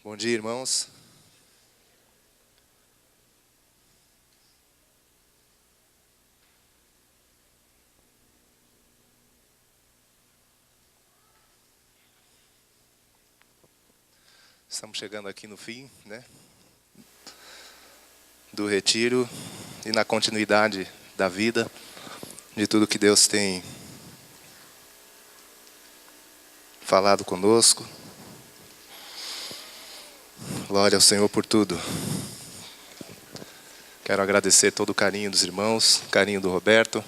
Bom dia, irmãos. Estamos chegando aqui no fim, né, do retiro e na continuidade da vida, de tudo que Deus tem falado conosco. Glória ao Senhor por tudo. Quero agradecer todo o carinho dos irmãos, carinho do Roberto.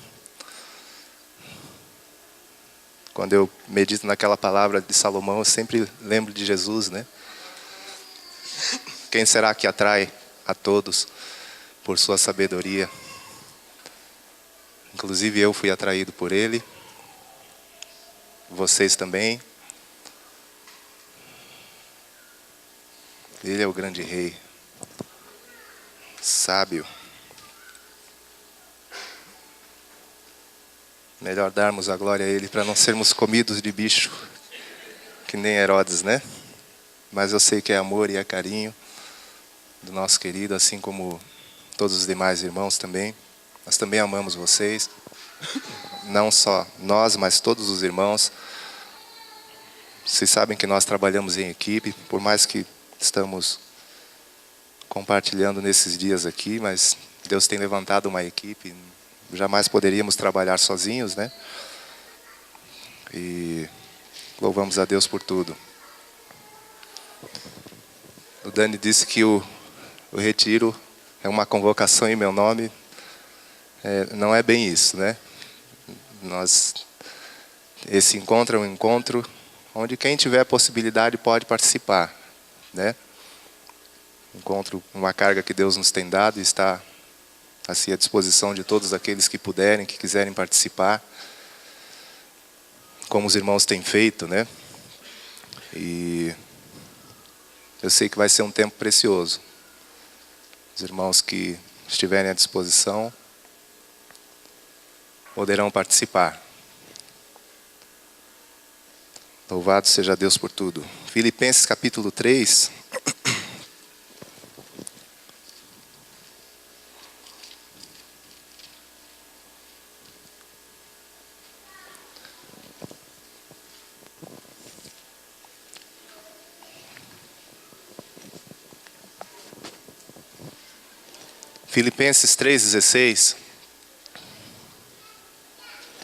Quando eu medito naquela palavra de Salomão, eu sempre lembro de Jesus, né? Quem será que atrai a todos por sua sabedoria? Inclusive eu fui atraído por ele. Vocês também. Ele é o grande rei, sábio. Melhor darmos a glória a ele para não sermos comidos de bicho, que nem Herodes, né? Mas eu sei que é amor e é carinho do nosso querido, assim como todos os demais irmãos também. Nós também amamos vocês, não só nós, mas todos os irmãos. Vocês sabem que nós trabalhamos em equipe, por mais que estamos compartilhando nesses dias aqui, mas Deus tem levantado uma equipe. Jamais poderíamos trabalhar sozinhos, né? E louvamos a Deus por tudo. O Dani disse que o retiro é uma convocação em meu nome. Não é bem isso, né? Esse encontro é um encontro onde quem tiver a possibilidade pode participar, né? Encontro uma carga que Deus nos tem dado e está assim à disposição de todos aqueles que puderem, que quiserem participar, como os irmãos têm feito, né? E eu sei que vai ser um tempo precioso. Os irmãos que estiverem à disposição poderão participar. Louvado seja Deus por tudo. Filipenses capítulo 3. Filipenses 3,16.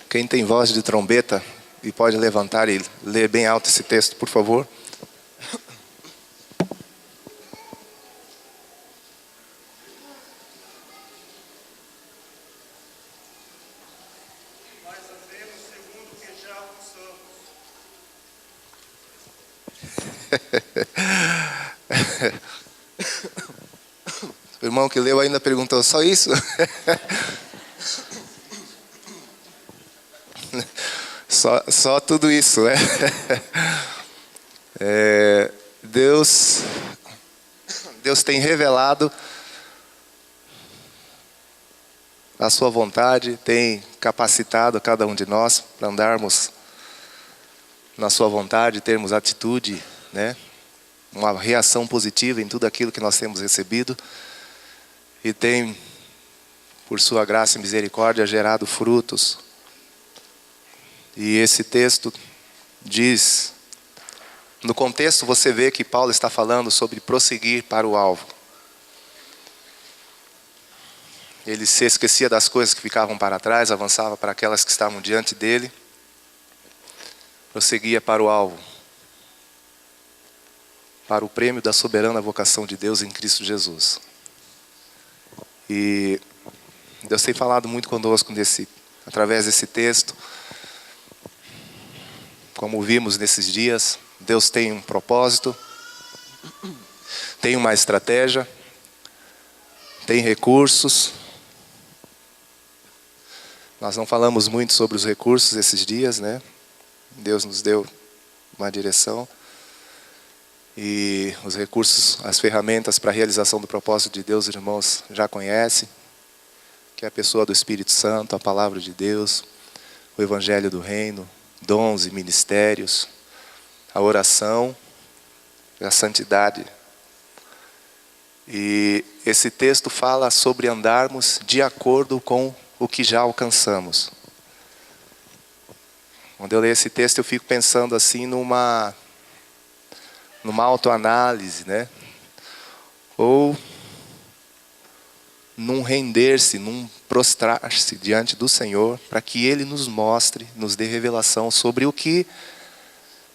Quem tem voz de trombeta e pode levantar e ler bem alto esse texto, por favor. Nós andemos segundo o que já alcançamos. O irmão que leu ainda perguntou, só isso? Só tudo isso, né? Deus tem revelado a sua vontade, tem capacitado cada um de nós para andarmos na sua vontade, termos atitude, né? Uma reação positiva em tudo aquilo que nós temos recebido. E tem, por sua graça e misericórdia, gerado frutos. E esse texto diz, no contexto você vê que Paulo está falando sobre prosseguir para o alvo. Ele se esquecia das coisas que ficavam para trás, avançava para aquelas que estavam diante dele. Prosseguia para o alvo. Para o prêmio da soberana vocação de Deus em Cristo Jesus. E Deus tem falado muito conosco através desse texto. Como vimos nesses dias, Deus tem um propósito, tem uma estratégia, tem recursos. Nós não falamos muito sobre os recursos esses dias, né? Deus nos deu uma direção. E os recursos, as ferramentas para a realização do propósito de Deus, irmãos, já conhecem. Que é a pessoa do Espírito Santo, a palavra de Deus, o Evangelho do Reino, dons e ministérios, a oração, a santidade, E esse texto fala sobre andarmos de acordo com o que já alcançamos. Quando eu leio esse texto, eu fico pensando assim numa autoanálise, né? Ou num render-se, num prostrar-se diante do Senhor, para que Ele nos mostre, nos dê revelação sobre o que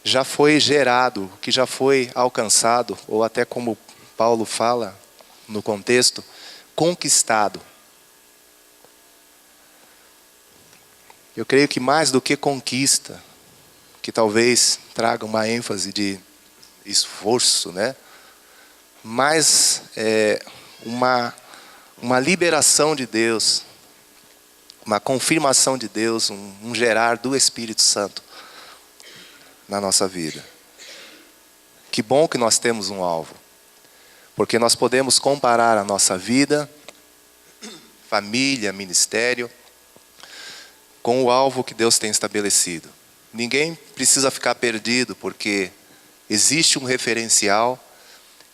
já foi gerado, o que já foi alcançado, ou até como Paulo fala no contexto, conquistado. Eu creio que mais do que conquista, que talvez traga uma ênfase de esforço, né? Mas uma liberação de Deus, uma confirmação de Deus, um gerar do Espírito Santo na nossa vida. Que bom que nós temos um alvo, porque nós podemos comparar a nossa vida, família, ministério, com o alvo que Deus tem estabelecido. Ninguém precisa ficar perdido, porque existe um referencial,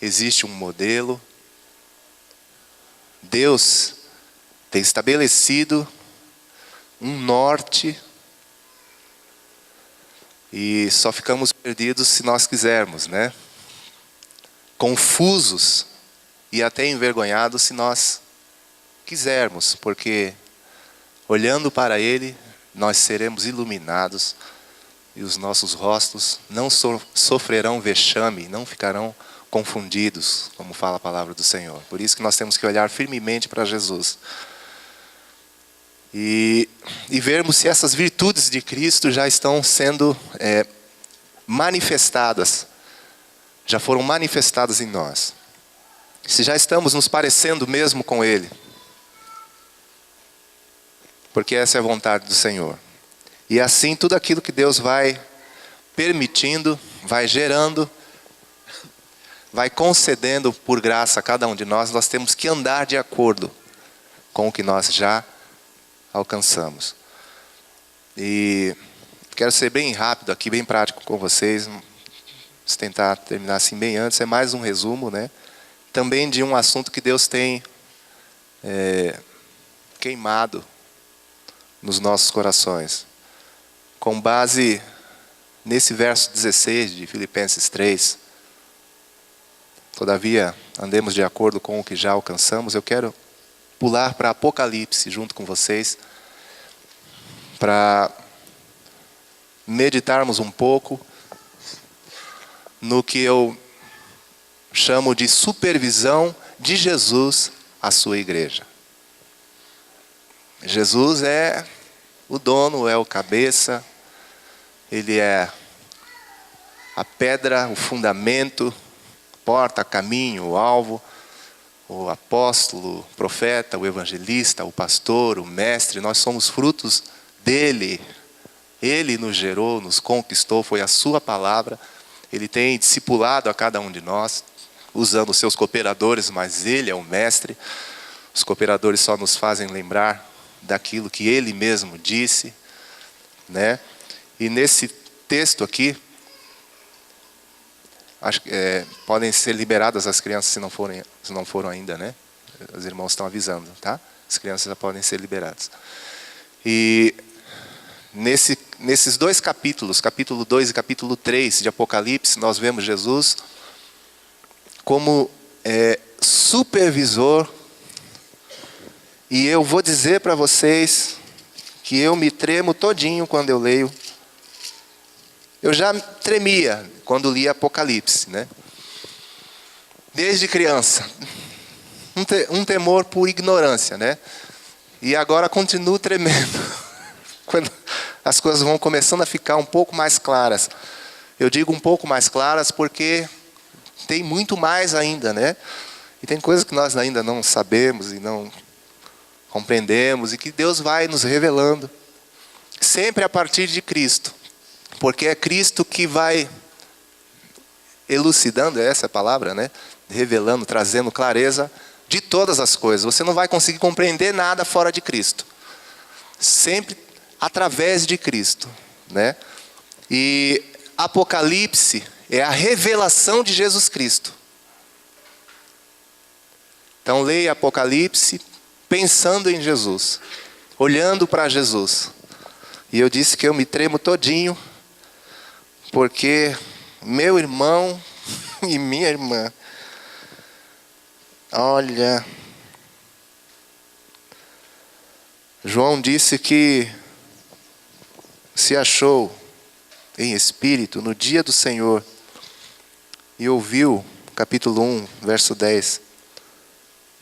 existe um modelo. Deus tem estabelecido um norte e só ficamos perdidos se nós quisermos, né? Confusos e até envergonhados se nós quisermos, porque olhando para Ele, nós seremos iluminados e os nossos rostos não sofrerão vexame, não ficarão confundidos, como fala a palavra do Senhor. Por isso que nós temos que olhar firmemente para Jesus. E vermos se essas virtudes de Cristo já estão sendo manifestadas, já foram manifestadas em nós. Se já estamos nos parecendo mesmo com Ele. Porque essa é a vontade do Senhor. E assim tudo aquilo que Deus vai permitindo, vai gerando, vai concedendo por graça a cada um de nós, nós temos que andar de acordo com o que nós já alcançamos. E quero ser bem rápido aqui, bem prático com vocês. Vamos tentar terminar assim bem antes. É mais um resumo, né? Também de um assunto que Deus tem queimado nos nossos corações. Com base nesse verso 16 de Filipenses 3. Todavia, andemos de acordo com o que já alcançamos. Eu quero pular para Apocalipse junto com vocês, para meditarmos um pouco no que eu chamo de supervisão de Jesus à sua igreja. Jesus é o dono, é o cabeça, Ele é a pedra, o fundamento, porta, caminho, o alvo, o apóstolo, o profeta, o evangelista, o pastor, o mestre. Nós somos frutos dele. Ele nos gerou, nos conquistou, foi a sua palavra. Ele tem discipulado a cada um de nós, usando os seus cooperadores, mas Ele é o mestre. Os cooperadores só nos fazem lembrar daquilo que Ele mesmo disse, né? E nesse texto aqui, acho que podem ser liberadas as crianças se não foram ainda, né? Os irmãos estão avisando, tá? As crianças já podem ser liberadas. E nesses dois capítulos, capítulo 2 e capítulo 3 de Apocalipse, nós vemos Jesus como supervisor. E eu vou dizer para vocês que eu me tremo todinho quando eu leio. Eu já tremia quando lia Apocalipse, né? Desde criança. Um temor por ignorância, né? E agora continuo tremendo. Quando as coisas vão começando a ficar um pouco mais claras. Eu digo um pouco mais claras porque tem muito mais ainda, né? E tem coisas que nós ainda não sabemos e não compreendemos, e que Deus vai nos revelando. Sempre a partir de Cristo. Porque é Cristo que vai elucidando, essa é a palavra, né? Revelando, trazendo clareza de todas as coisas. Você não vai conseguir compreender nada fora de Cristo. Sempre através de Cristo, né? E Apocalipse é a revelação de Jesus Cristo. Então leia Apocalipse pensando em Jesus, olhando para Jesus. E eu disse que eu me tremo todinho, porque meu irmão e minha irmã, olha, João disse que se achou em espírito no dia do Senhor e ouviu, capítulo 1, verso 10,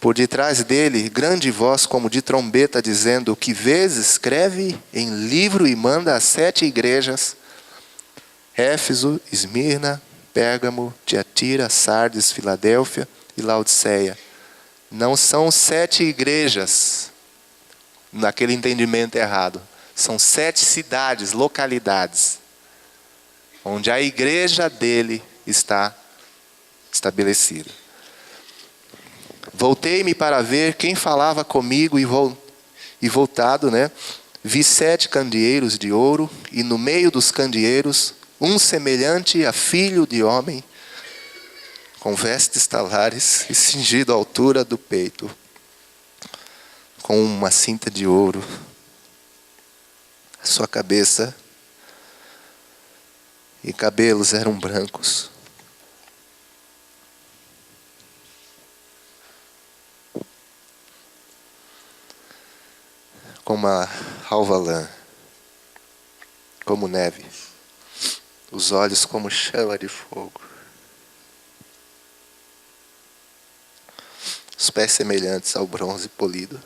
por detrás dele, grande voz como de trombeta, dizendo: o que vês, escreve em livro e manda às 7 igrejas, Éfeso, Esmirna, Pérgamo, Tiatira, Sardes, Filadélfia e Laodiceia. Não são 7 igrejas, naquele entendimento errado. São 7 cidades, localidades, onde a igreja dele está estabelecida. Voltei-me para ver quem falava comigo e voltado, vi 7 candeeiros de ouro, e no meio dos candeeiros, um semelhante a filho de homem, com vestes talares e cingido à altura do peito, com uma cinta de ouro. A sua cabeça e cabelos eram brancos. Como uma alva lã, como neve, os olhos como chama de fogo, os pés semelhantes ao bronze polido,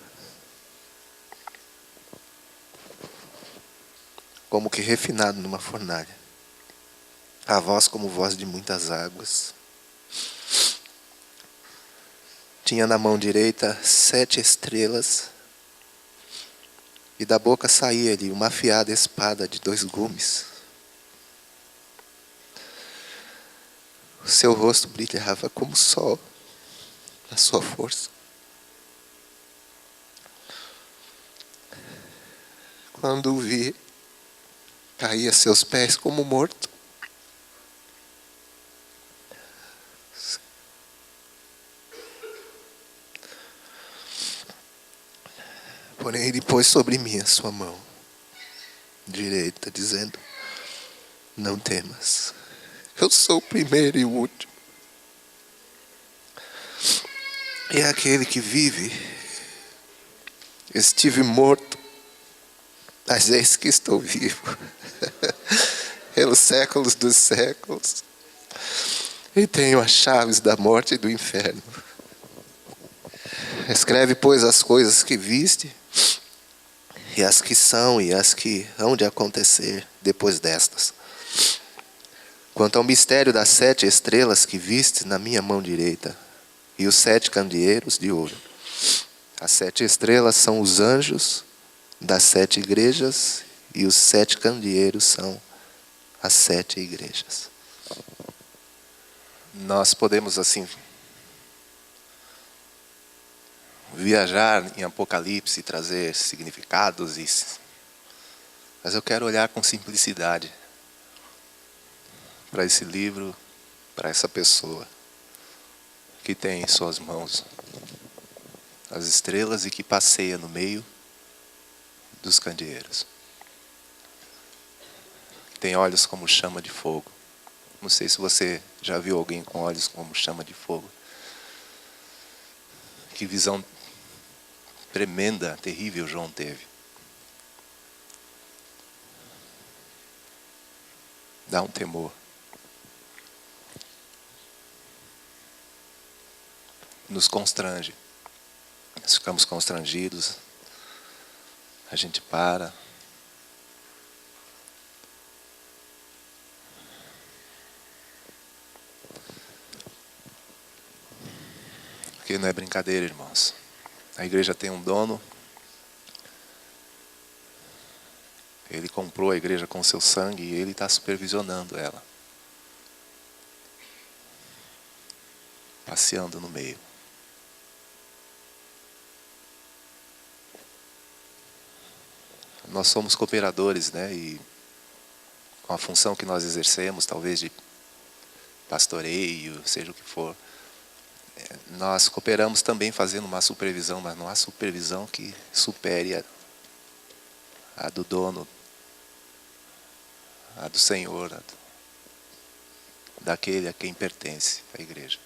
como que refinado numa fornalha, a voz como voz de muitas águas. Tinha na mão direita 7 estrelas, e da boca saía-lhe uma afiada espada de 2 gumes. O seu rosto brilhava como o sol, na sua força. Quando o vi, caí a seus pés como morto. Porém, ele pôs sobre mim a sua mão direita, dizendo: não temas, eu sou o primeiro e o último, e é aquele que vive. Estive morto, mas eis que estou vivo, pelos séculos dos séculos, e tenho as chaves da morte e do inferno. Escreve, pois, as coisas que viste, e as que são e as que hão de acontecer depois destas. Quanto ao mistério das 7 estrelas que viste na minha mão direita, e os 7 candeeiros de ouro. As 7 estrelas são os anjos das 7 igrejas, e os 7 candeeiros são as 7 igrejas. Nós podemos, assim, viajar em Apocalipse e trazer significados, mas eu quero olhar com simplicidade para esse livro, para essa pessoa que tem em suas mãos as estrelas e que passeia no meio dos candeeiros. Tem olhos como chama de fogo. Não sei se você já viu alguém com olhos como chama de fogo. Que visão tremenda, terrível João teve. Dá um temor. Nos constrange. Nós ficamos constrangidos. A gente para. Porque não é brincadeira, irmãos. A igreja tem um dono. Ele comprou a igreja com seu sangue e ele está supervisionando ela. Passeando no meio. Nós somos cooperadores, e com a função que nós exercemos, talvez de pastoreio, seja o que for, nós cooperamos também fazendo uma supervisão, mas não há supervisão que supere a do dono, a do Senhor, daquele a quem pertence a igreja.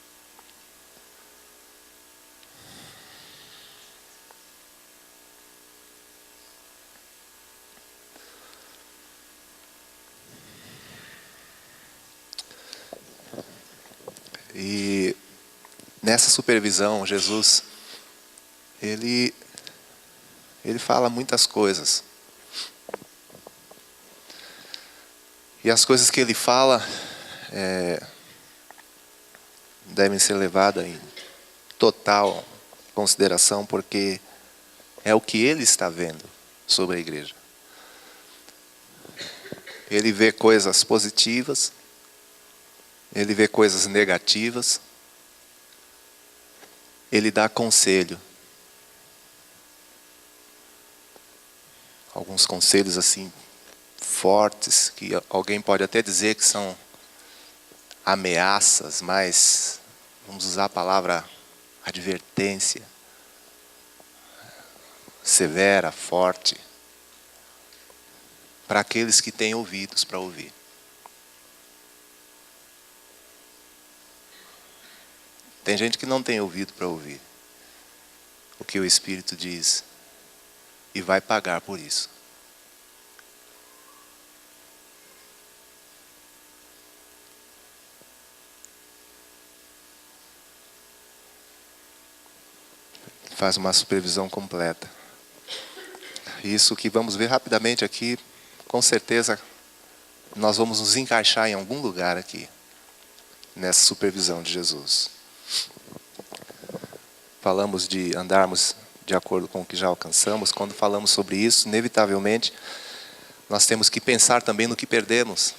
E nessa supervisão, Jesus, ele fala muitas coisas. E as coisas que ele fala devem ser levadas em total consideração, porque é o que ele está vendo sobre a igreja. Ele vê coisas positivas, ele vê coisas negativas, ele dá conselho. Alguns conselhos assim fortes, que alguém pode até dizer que são ameaças, mas vamos usar a palavra advertência, severa, forte, para aqueles que têm ouvidos para ouvir. Tem gente que não tem ouvido para ouvir o que o Espírito diz e vai pagar por isso. Faz uma supervisão completa. Isso que vamos ver rapidamente aqui, com certeza nós vamos nos encaixar em algum lugar aqui, nessa supervisão de Jesus. Falamos de andarmos de acordo com o que já alcançamos. Quando falamos sobre isso, inevitavelmente, nós temos que pensar também no que perdemos.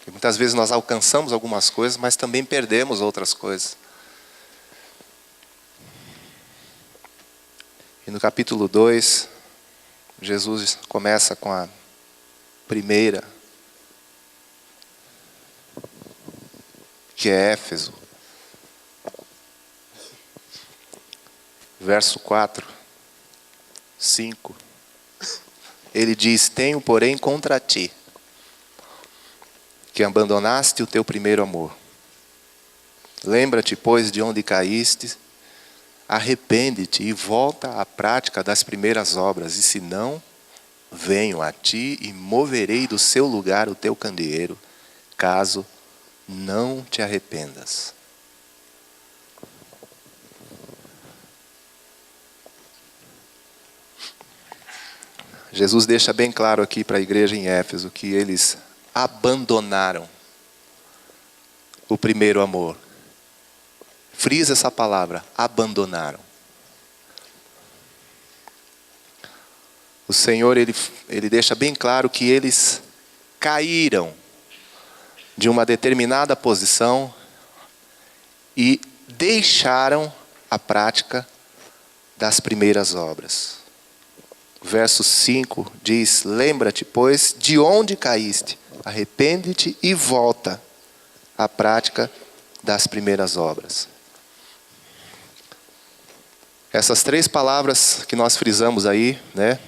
E muitas vezes nós alcançamos algumas coisas, mas também perdemos outras coisas. E no capítulo 2, Jesus começa com a primeira, que é Éfeso. Verso 4, 5. Ele diz: tenho, porém, contra ti, que abandonaste o teu primeiro amor. Lembra-te, pois, de onde caíste, arrepende-te e volta à prática das primeiras obras, e se não, venho a ti e moverei do seu lugar o teu candeeiro, caso não te arrependas. Jesus deixa bem claro aqui para a igreja em Éfeso que eles abandonaram o primeiro amor. Frisa essa palavra, abandonaram. O Senhor, ele deixa bem claro que eles caíram de uma determinada posição e deixaram a prática das primeiras obras. Verso 5 diz: lembra-te, pois, de onde caíste, arrepende-te e volta à prática das primeiras obras. Essas três palavras que nós frisamos aí, né?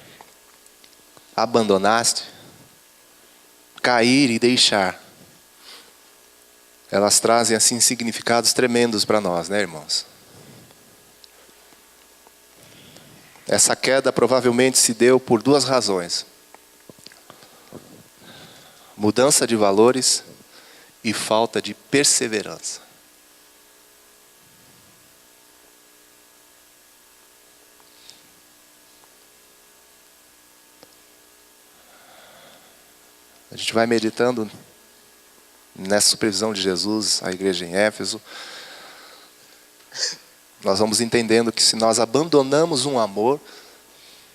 Abandonaste, cair e deixar. Elas trazem assim significados tremendos para nós, né, irmãos? Essa queda provavelmente se deu por duas razões: mudança de valores e falta de perseverança. A gente vai meditando nessa supervisão de Jesus, a igreja em Éfeso. Nós vamos entendendo que se nós abandonamos um amor,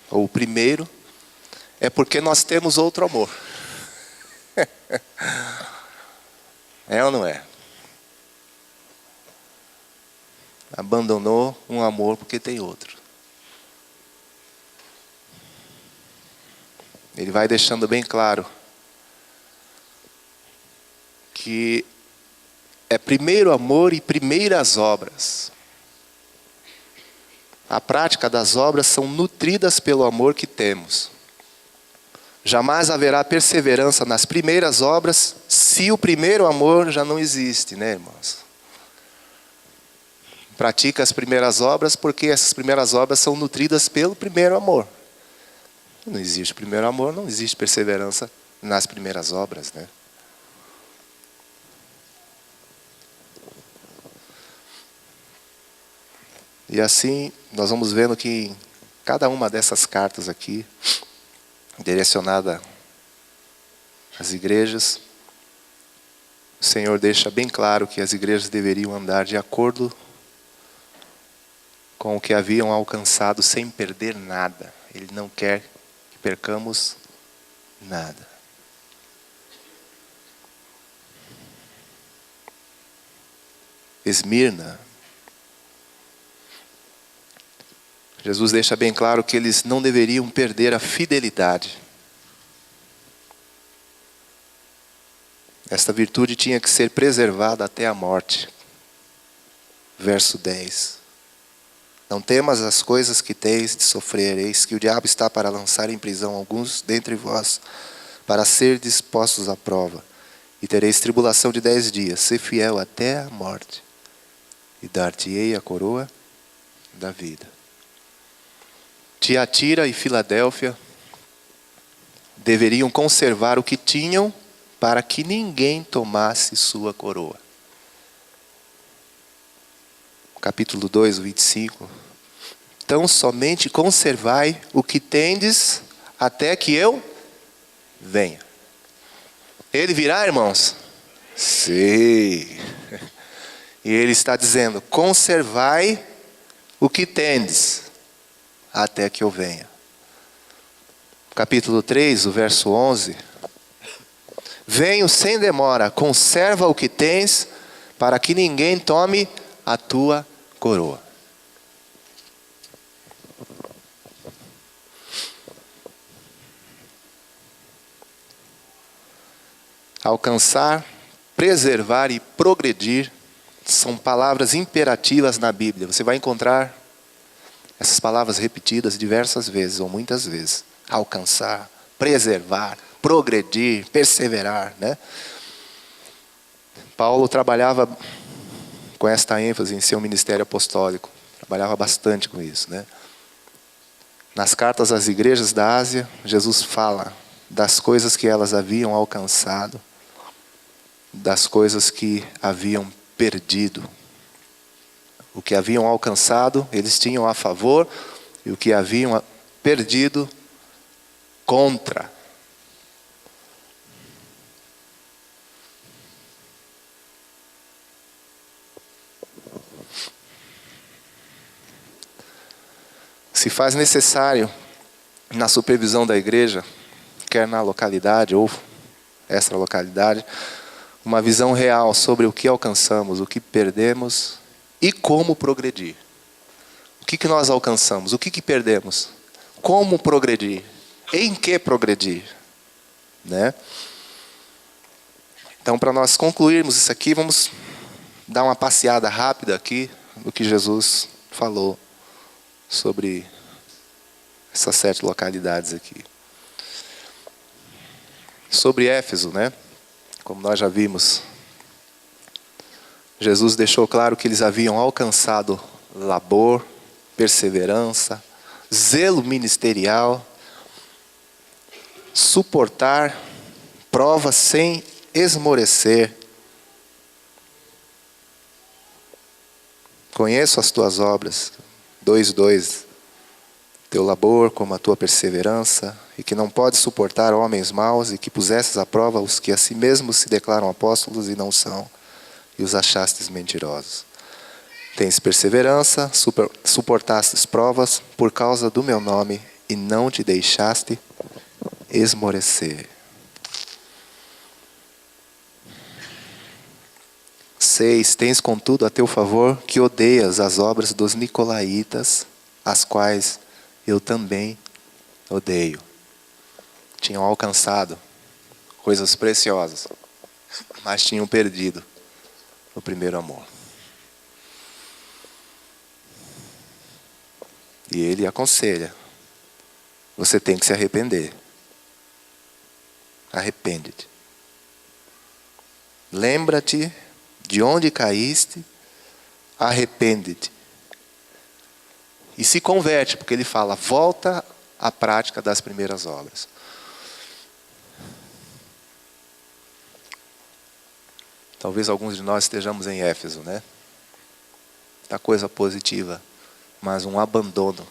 ou o primeiro, é porque nós temos outro amor. É ou não é? Abandonou um amor porque tem outro. Ele vai deixando bem claro que é primeiro amor e primeiras obras. A prática das obras são nutridas pelo amor que temos. Jamais haverá perseverança nas primeiras obras se o primeiro amor já não existe, né, irmãos? Pratica as primeiras obras porque essas primeiras obras são nutridas pelo primeiro amor. Não existe primeiro amor, não existe perseverança nas primeiras obras, né? E assim, nós vamos vendo que em cada uma dessas cartas aqui, direcionada às igrejas, o Senhor deixa bem claro que as igrejas deveriam andar de acordo com o que haviam alcançado sem perder nada. Ele não quer que percamos nada. Esmirna, Jesus deixa bem claro que eles não deveriam perder a fidelidade. Esta virtude tinha que ser preservada até a morte. Verso 10. Não temas as coisas que teis de sofrer, eis que o diabo está para lançar em prisão alguns dentre vós, para ser dispostos à prova. E tereis tribulação de 10 dias, ser fiel até a morte, e dar-te-ei a coroa da vida. Tiatira e Filadélfia deveriam conservar o que tinham para que ninguém tomasse sua coroa. Capítulo 2, 25. Então somente conservai o que tendes até que eu venha. Ele virá, irmãos? Sim. E ele está dizendo, conservai o que tendes até que eu venha. Capítulo 3, o verso 11. Venho sem demora, conserva o que tens, para que ninguém tome a tua coroa. Alcançar, preservar e progredir são palavras imperativas na Bíblia. Você vai encontrar essas palavras repetidas diversas vezes, ou muitas vezes. Alcançar, preservar, progredir, perseverar, né? Paulo trabalhava com esta ênfase em seu ministério apostólico. Trabalhava bastante com isso, né? Nas cartas às igrejas da Ásia, Jesus fala das coisas que elas haviam alcançado, das coisas que haviam perdido. O que haviam alcançado, eles tinham a favor, e o que haviam perdido, contra. Se faz necessário, na supervisão da igreja, quer na localidade ou extra localidade, uma visão real sobre o que alcançamos, o que perdemos e como progredir. O que nós alcançamos? O que perdemos? Como progredir? Em que progredir? Né? Então, para nós concluirmos isso aqui, vamos dar uma passeada rápida aqui no que Jesus falou sobre essas 7 localidades aqui. Sobre Éfeso, né? Como nós já vimos, Jesus deixou claro que eles haviam alcançado labor, perseverança, zelo ministerial, suportar provas sem esmorecer. Conheço as tuas obras, 2:2, teu labor como a tua perseverança, e que não podes suportar homens maus, e que pusesses à prova os que a si mesmos se declaram apóstolos e não são, e os achastes mentirosos. Tens perseverança, suportastes provas por causa do meu nome, e não te deixaste esmorecer. 6. Tens contudo a teu favor que odeias as obras dos nicolaítas, as quais eu também odeio. Tinham alcançado coisas preciosas, mas tinham perdido o o primeiro amor. E ele aconselha: você tem que se arrepender. Arrepende-te. Lembra-te de onde caíste, arrepende-te. E se converte, porque ele fala: volta à prática das primeiras obras. Talvez alguns de nós estejamos em Éfeso, né? Da coisa positiva, mas um abandono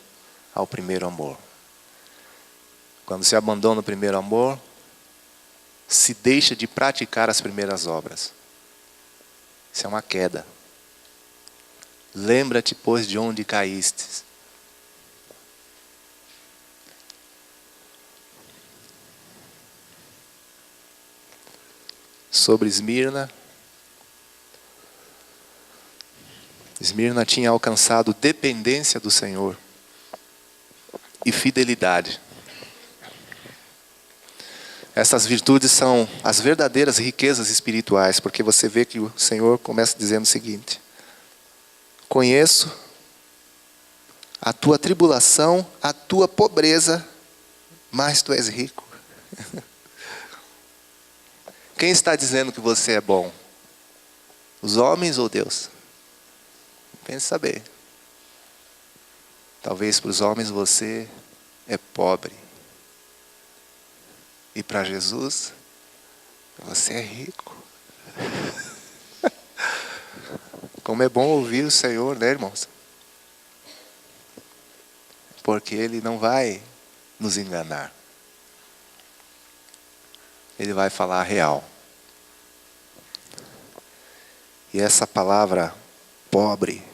ao primeiro amor. Quando se abandona o primeiro amor, se deixa de praticar as primeiras obras. Isso é uma queda. Lembra-te, pois, de onde caíste. Sobre Esmirna. Esmirna tinha alcançado dependência do Senhor e fidelidade. Essas virtudes são as verdadeiras riquezas espirituais, porque você vê que o Senhor começa dizendo o seguinte: conheço a tua tribulação, a tua pobreza, mas tu és rico. Quem está dizendo que você é bom? Os homens ou Deus? Pense saber. Talvez para os homens você é pobre. E para Jesus, você é rico. Como é bom ouvir o Senhor, né, irmãos? Porque Ele não vai nos enganar. Ele vai falar a real. E essa palavra pobre,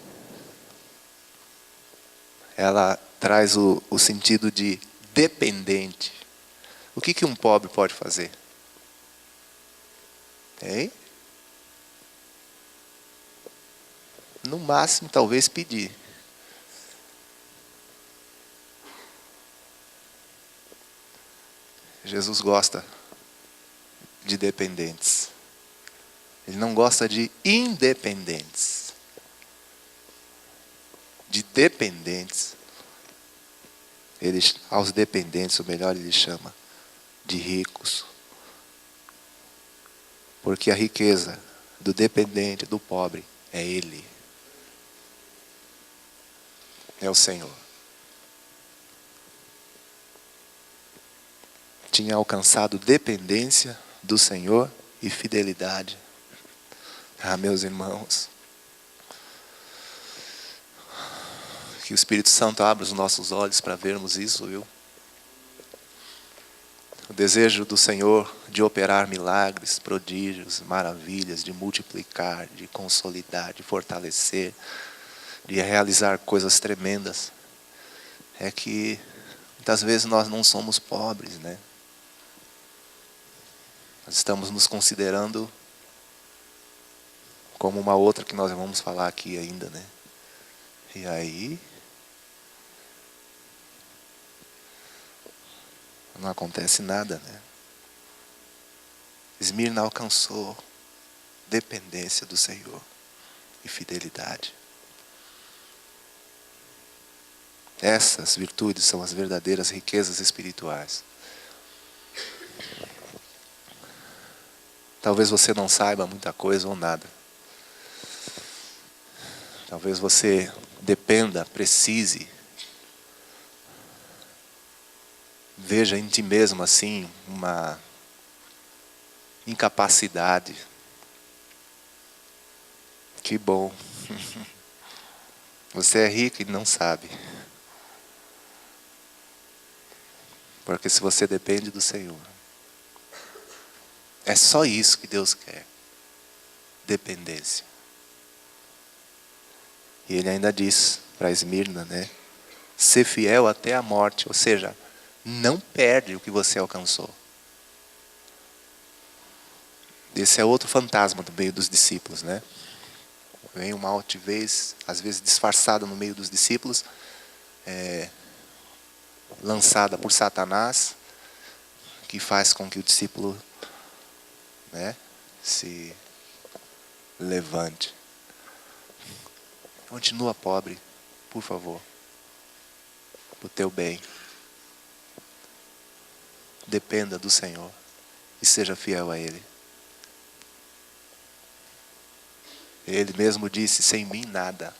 ela traz o sentido de dependente. O que um pobre pode fazer? Hein? No máximo, talvez pedir. Jesus gosta de dependentes. Ele não gosta de independentes. De dependentes. Ele, aos dependentes, o melhor ele chama de ricos. Porque a riqueza do dependente, do pobre, é Ele. É o Senhor. Tinha alcançado dependência do Senhor e fidelidade. Ah, meus irmãos, que o Espírito Santo abra os nossos olhos para vermos isso, viu? O desejo do Senhor de operar milagres, prodígios, maravilhas, de multiplicar, de consolidar, de fortalecer, de realizar coisas tremendas, é que muitas vezes nós não somos pobres, né? Nós estamos nos considerando como uma outra que nós vamos falar aqui ainda, né? E aí não acontece nada, né? Esmirna alcançou dependência do Senhor e fidelidade. Essas virtudes são as verdadeiras riquezas espirituais. Talvez você não saiba muita coisa ou nada. Talvez você dependa, precise. Veja em ti mesmo assim uma incapacidade. Que bom. Você é rico e não sabe. Porque se você depende do Senhor, é só isso que Deus quer. Dependência. E Ele ainda diz para Esmirna, né? Ser fiel até a morte. Ou seja, não perde o que você alcançou. Esse é outro fantasma do meio dos discípulos, né? Vem uma altivez, às vezes disfarçada no meio dos discípulos, lançada por Satanás, que faz com que o discípulo, né, se levante. Continua pobre, por favor. Para o teu bem. Dependa do Senhor e seja fiel a Ele. Ele mesmo disse, sem mim nada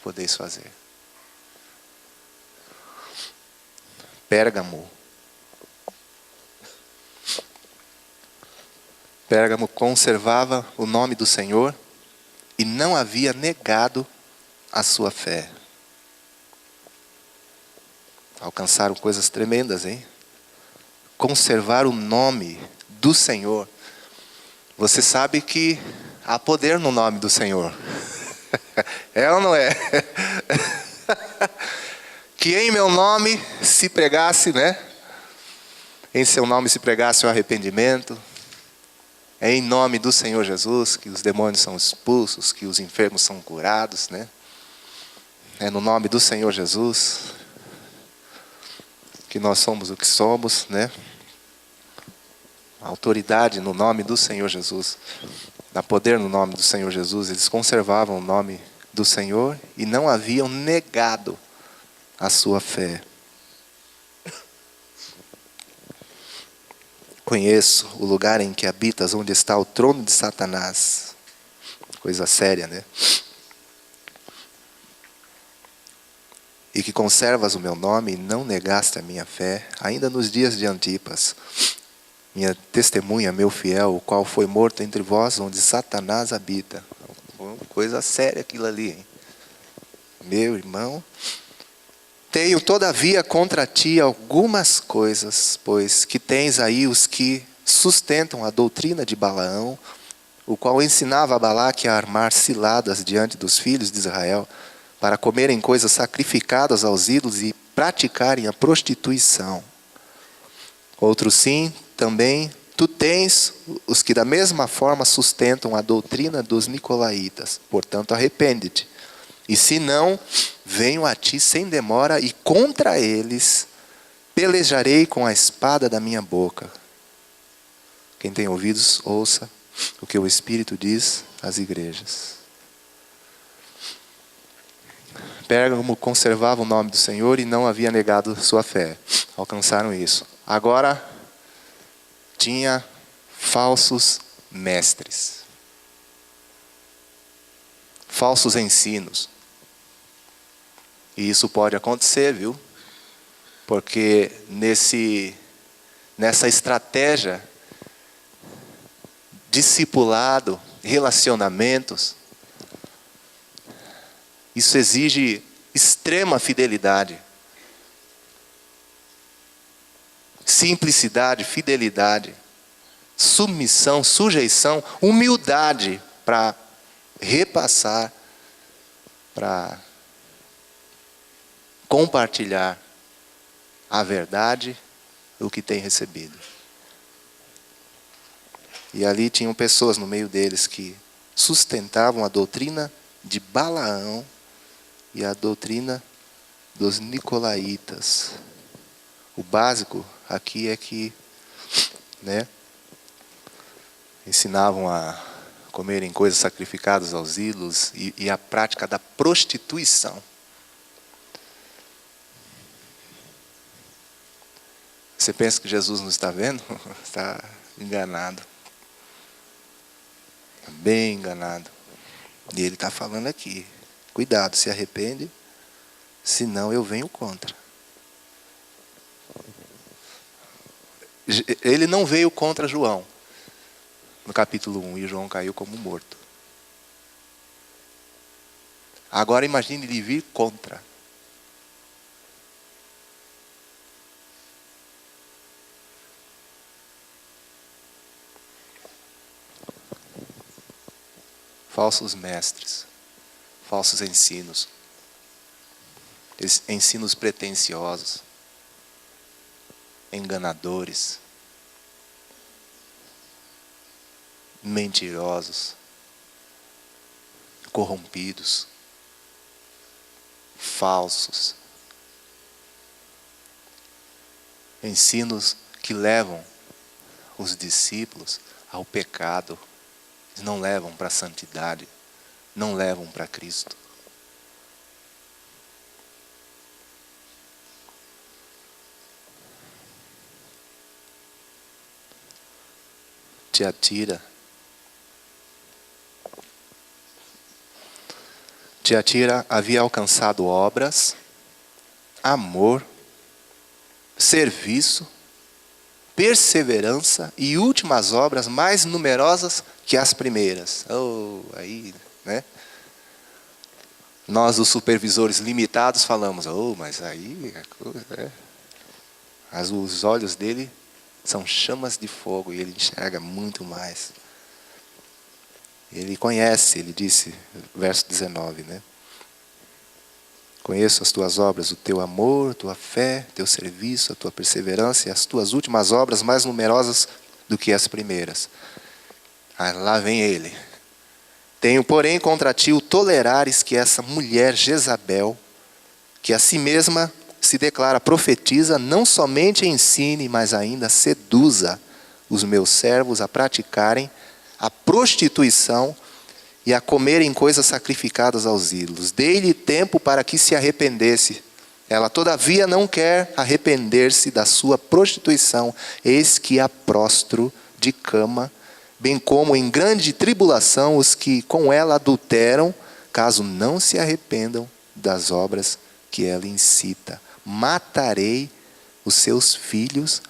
podeis fazer. Pérgamo. Pérgamo conservava o nome do Senhor e não havia negado a sua fé. Alcançaram coisas tremendas, hein? Conservar o nome do Senhor. Você sabe que há poder no nome do Senhor. É ou não é? Que em meu nome se pregasse, né? Em seu nome se pregasse o arrependimento. É em nome do Senhor Jesus que os demônios são expulsos, que os enfermos são curados, né? É no nome do Senhor Jesus que nós somos o que somos, né? A autoridade no nome do Senhor Jesus. Dá poder no nome do Senhor Jesus. Eles conservavam o nome do Senhor e não haviam negado a sua fé. Conheço o lugar em que habitas, onde está o trono de Satanás. Coisa séria, né? E que conservas o meu nome e não negaste a minha fé, ainda nos dias de Antipas, minha testemunha, meu fiel, o qual foi morto entre vós, onde Satanás habita. Coisa séria aquilo ali, hein? Meu irmão, tenho todavia contra ti algumas coisas, pois que tens aí os que sustentam a doutrina de Balaão, o qual ensinava a Balaque a armar ciladas diante dos filhos de Israel, para comerem coisas sacrificadas aos ídolos e praticarem a prostituição. Outro sim, também, tu tens os que da mesma forma sustentam a doutrina dos nicolaítas. Portanto, arrepende-te. E se não, venho a ti sem demora e contra eles pelejarei com a espada da minha boca. Quem tem ouvidos, ouça o que o Espírito diz às igrejas. Pérgamo conservava o nome do Senhor e não havia negado sua fé. Alcançaram isso. Agora, tinha falsos mestres. Falsos ensinos. E isso pode acontecer, viu? Porque nessa estratégia, discipulado, relacionamentos, isso exige extrema fidelidade. Simplicidade, fidelidade, submissão, sujeição, humildade para repassar, para compartilhar a verdade, o que tem recebido. E ali tinham pessoas no meio deles que sustentavam a doutrina de Balaão e a doutrina dos nicolaítas. O básico aqui é que, né, ensinavam a comerem coisas sacrificadas aos ídolos e a prática da prostituição. Você pensa que Jesus não está vendo? Está enganado. Está bem enganado. E ele está falando aqui. Cuidado, se arrepende, senão eu venho contra. Ele não veio contra João, no capítulo 1, e João caiu como morto. Agora imagine ele vir contra. Falsos mestres, falsos ensinos, ensinos pretensiosos, enganadores, mentirosos, corrompidos, falsos, ensinos que levam os discípulos ao pecado, não levam para a santidade, não levam para Cristo. Tiatira havia alcançado obras, amor, serviço, perseverança e últimas obras mais numerosas que as primeiras. Aí, né? Nós, os supervisores limitados, falamos, mas aí, mas os olhos dele são chamas de fogo e ele enxerga muito mais. Ele conhece, ele disse, verso 19, né? Conheço as tuas obras, o teu amor, tua fé, teu serviço, a tua perseverança e as tuas últimas obras mais numerosas do que as primeiras. Lá vem ele. Tenho, porém, contra ti o tolerares que essa mulher Jezabel, que a si mesma se declara profetiza, não somente ensine, mas ainda seduza os meus servos a praticarem a prostituição e a comerem coisas sacrificadas aos ídolos. Dei-lhe tempo para que se arrependesse. Ela, todavia, não quer arrepender-se da sua prostituição. Eis que a prostro de cama, bem como em grande tribulação os que com ela adulteram, caso não se arrependam das obras que ela incita. Matarei os seus filhos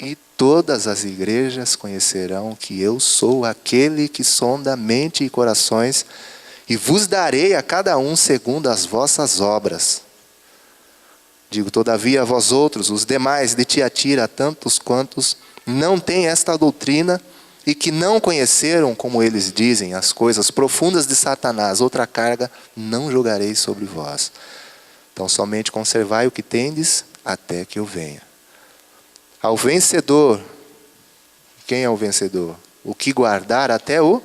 e todas as igrejas conhecerão que eu sou aquele que sonda mente e corações, e vos darei a cada um segundo as vossas obras. Digo, todavia, a vós outros, os demais de Tiatira, tantos quantos não têm esta doutrina e que não conheceram, como eles dizem, as coisas profundas de Satanás, outra carga não jogarei sobre vós. Então, somente conservai o que tendes até que eu venha. Ao vencedor, quem é o vencedor? O que guardar até o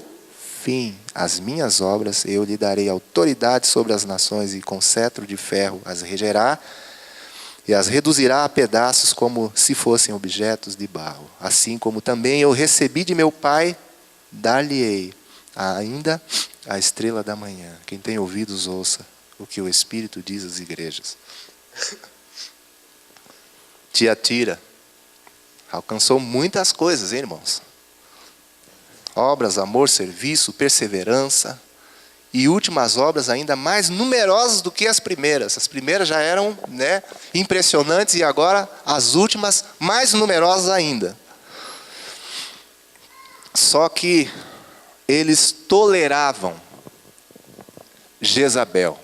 fim as minhas obras, eu lhe darei autoridade sobre as nações e com cetro de ferro as regerá e as reduzirá a pedaços como se fossem objetos de barro. Assim como também eu recebi de meu Pai, dar-lhe-ei ainda a estrela da manhã. Quem tem ouvidos, ouça o que o Espírito diz às igrejas. Tiatira alcançou muitas coisas, hein, irmãos? Obras, amor, serviço, perseverança e últimas obras ainda mais numerosas do que as primeiras. As primeiras já eram, né, impressionantes e agora as últimas mais numerosas ainda. Só que eles toleravam Jezabel,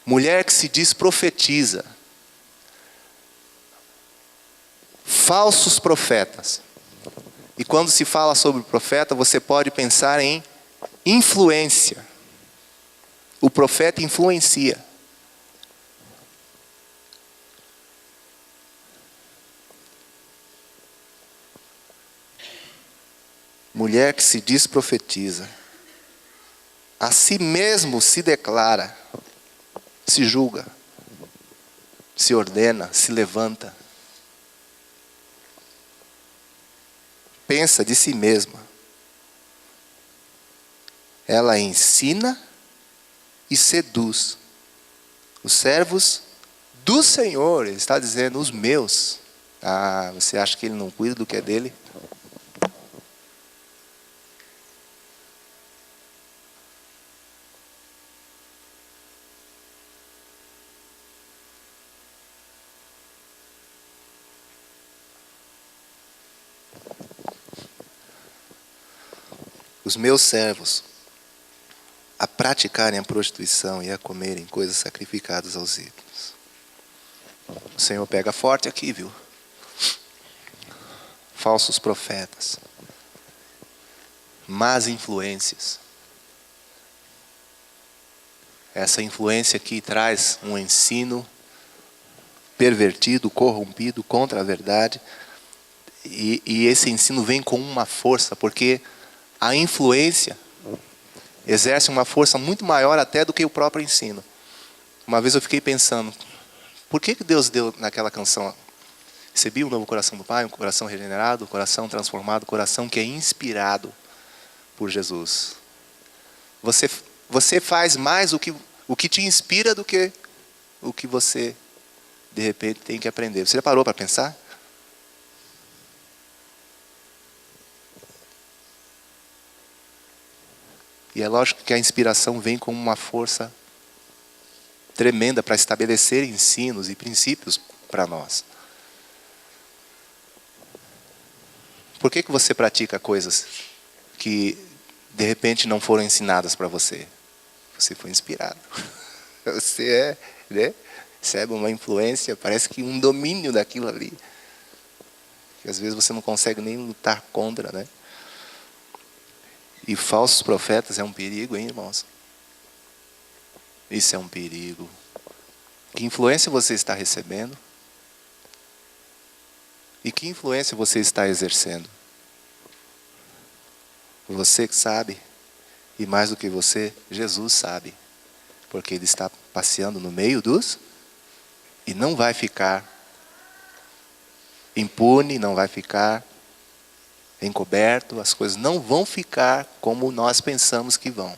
mulher que se diz profetiza, falsos profetas. E quando se fala sobre profeta, você pode pensar em influência. O profeta influencia. Mulher que se diz profetiza, a si mesmo se declara, se julga, se ordena, se levanta. Pensa de si mesma. Ela ensina e seduz os servos do Senhor. Ele está dizendo, os meus. Você acha que ele não cuida do que é dele? Os meus servos a praticarem a prostituição e a comerem coisas sacrificadas aos ídolos. O Senhor pega forte aqui, viu? Falsos profetas, más influências. Essa influência aqui traz um ensino pervertido, corrompido, contra a verdade. E esse ensino vem com uma força, porque a influência exerce uma força muito maior até do que o próprio ensino. Uma vez eu fiquei pensando, por que Deus deu naquela canção, Recebi um novo coração do Pai, um coração regenerado, um coração transformado, um coração que é inspirado por Jesus. Você faz mais o que te inspira do que o que você, de repente, tem que aprender. Você já parou para pensar? E é lógico que a inspiração vem com uma força tremenda para estabelecer ensinos e princípios para nós. Por que você pratica coisas que de repente não foram ensinadas para você? Você foi inspirado. Você recebe uma influência, parece que um domínio daquilo ali. Que às vezes você não consegue nem lutar contra, né? E falsos profetas é um perigo, hein, irmãos? Isso é um perigo. Que influência você está recebendo? E que influência você está exercendo? Você que sabe. E mais do que você, Jesus sabe. Porque Ele está passeando no meio dos... E não vai ficar impune, não vai ficar encoberto. As coisas não vão ficar como nós pensamos que vão.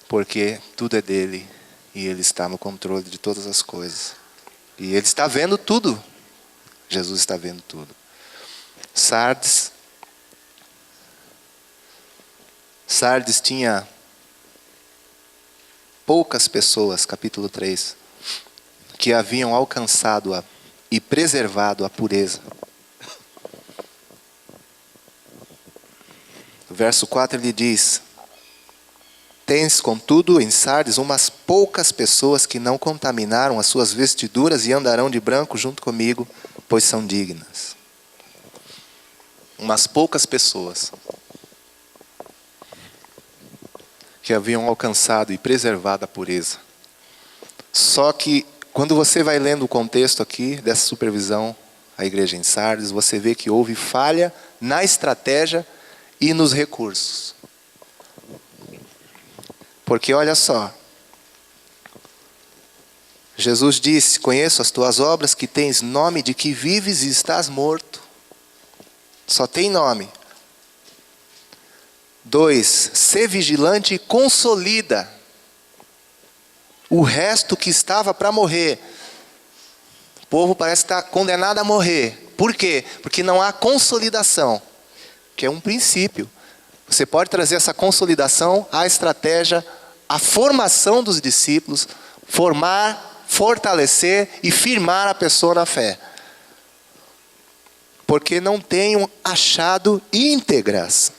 Porque tudo é dele. E Ele está no controle de todas as coisas. E Ele está vendo tudo. Jesus está vendo tudo. Sardes tinha poucas pessoas, capítulo 3, que haviam alcançado e preservado a pureza. No verso 4 ele diz: tens, contudo, em Sardes umas poucas pessoas que não contaminaram as suas vestiduras e andarão de branco junto comigo, pois são dignas. Umas poucas pessoas que haviam alcançado e preservado a pureza. Só que, quando você vai lendo o contexto aqui, dessa supervisão à igreja em Sardes, você vê que houve falha na estratégia e nos recursos. Porque olha só, Jesus disse: conheço as tuas obras, que tens nome de que vives e estás morto. Só tem nome. 2, ser vigilante e consolida o resto que estava para morrer. O povo parece estar condenado a morrer. Por quê? Porque não há consolidação, que é um princípio. Você pode trazer essa consolidação à estratégia, à formação dos discípulos, formar, fortalecer e firmar a pessoa na fé. Porque não tenham achado íntegras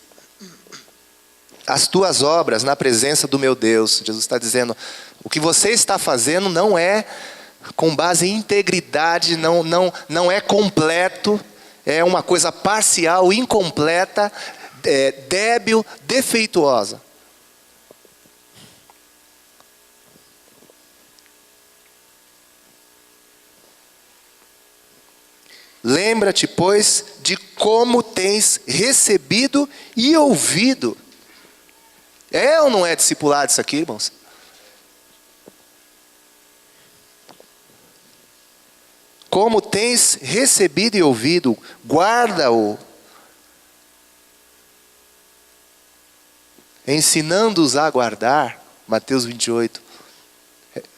as tuas obras na presença do meu Deus. Jesus está dizendo, o que você está fazendo não é com base em integridade, não é completo, é uma coisa parcial, incompleta, débil, defeituosa. Lembra-te, pois, de como tens recebido e ouvido. É ou não é discipulado isso aqui, irmãos? Como tens recebido e ouvido, guarda-o, ensinando-os a guardar. Mateus 28,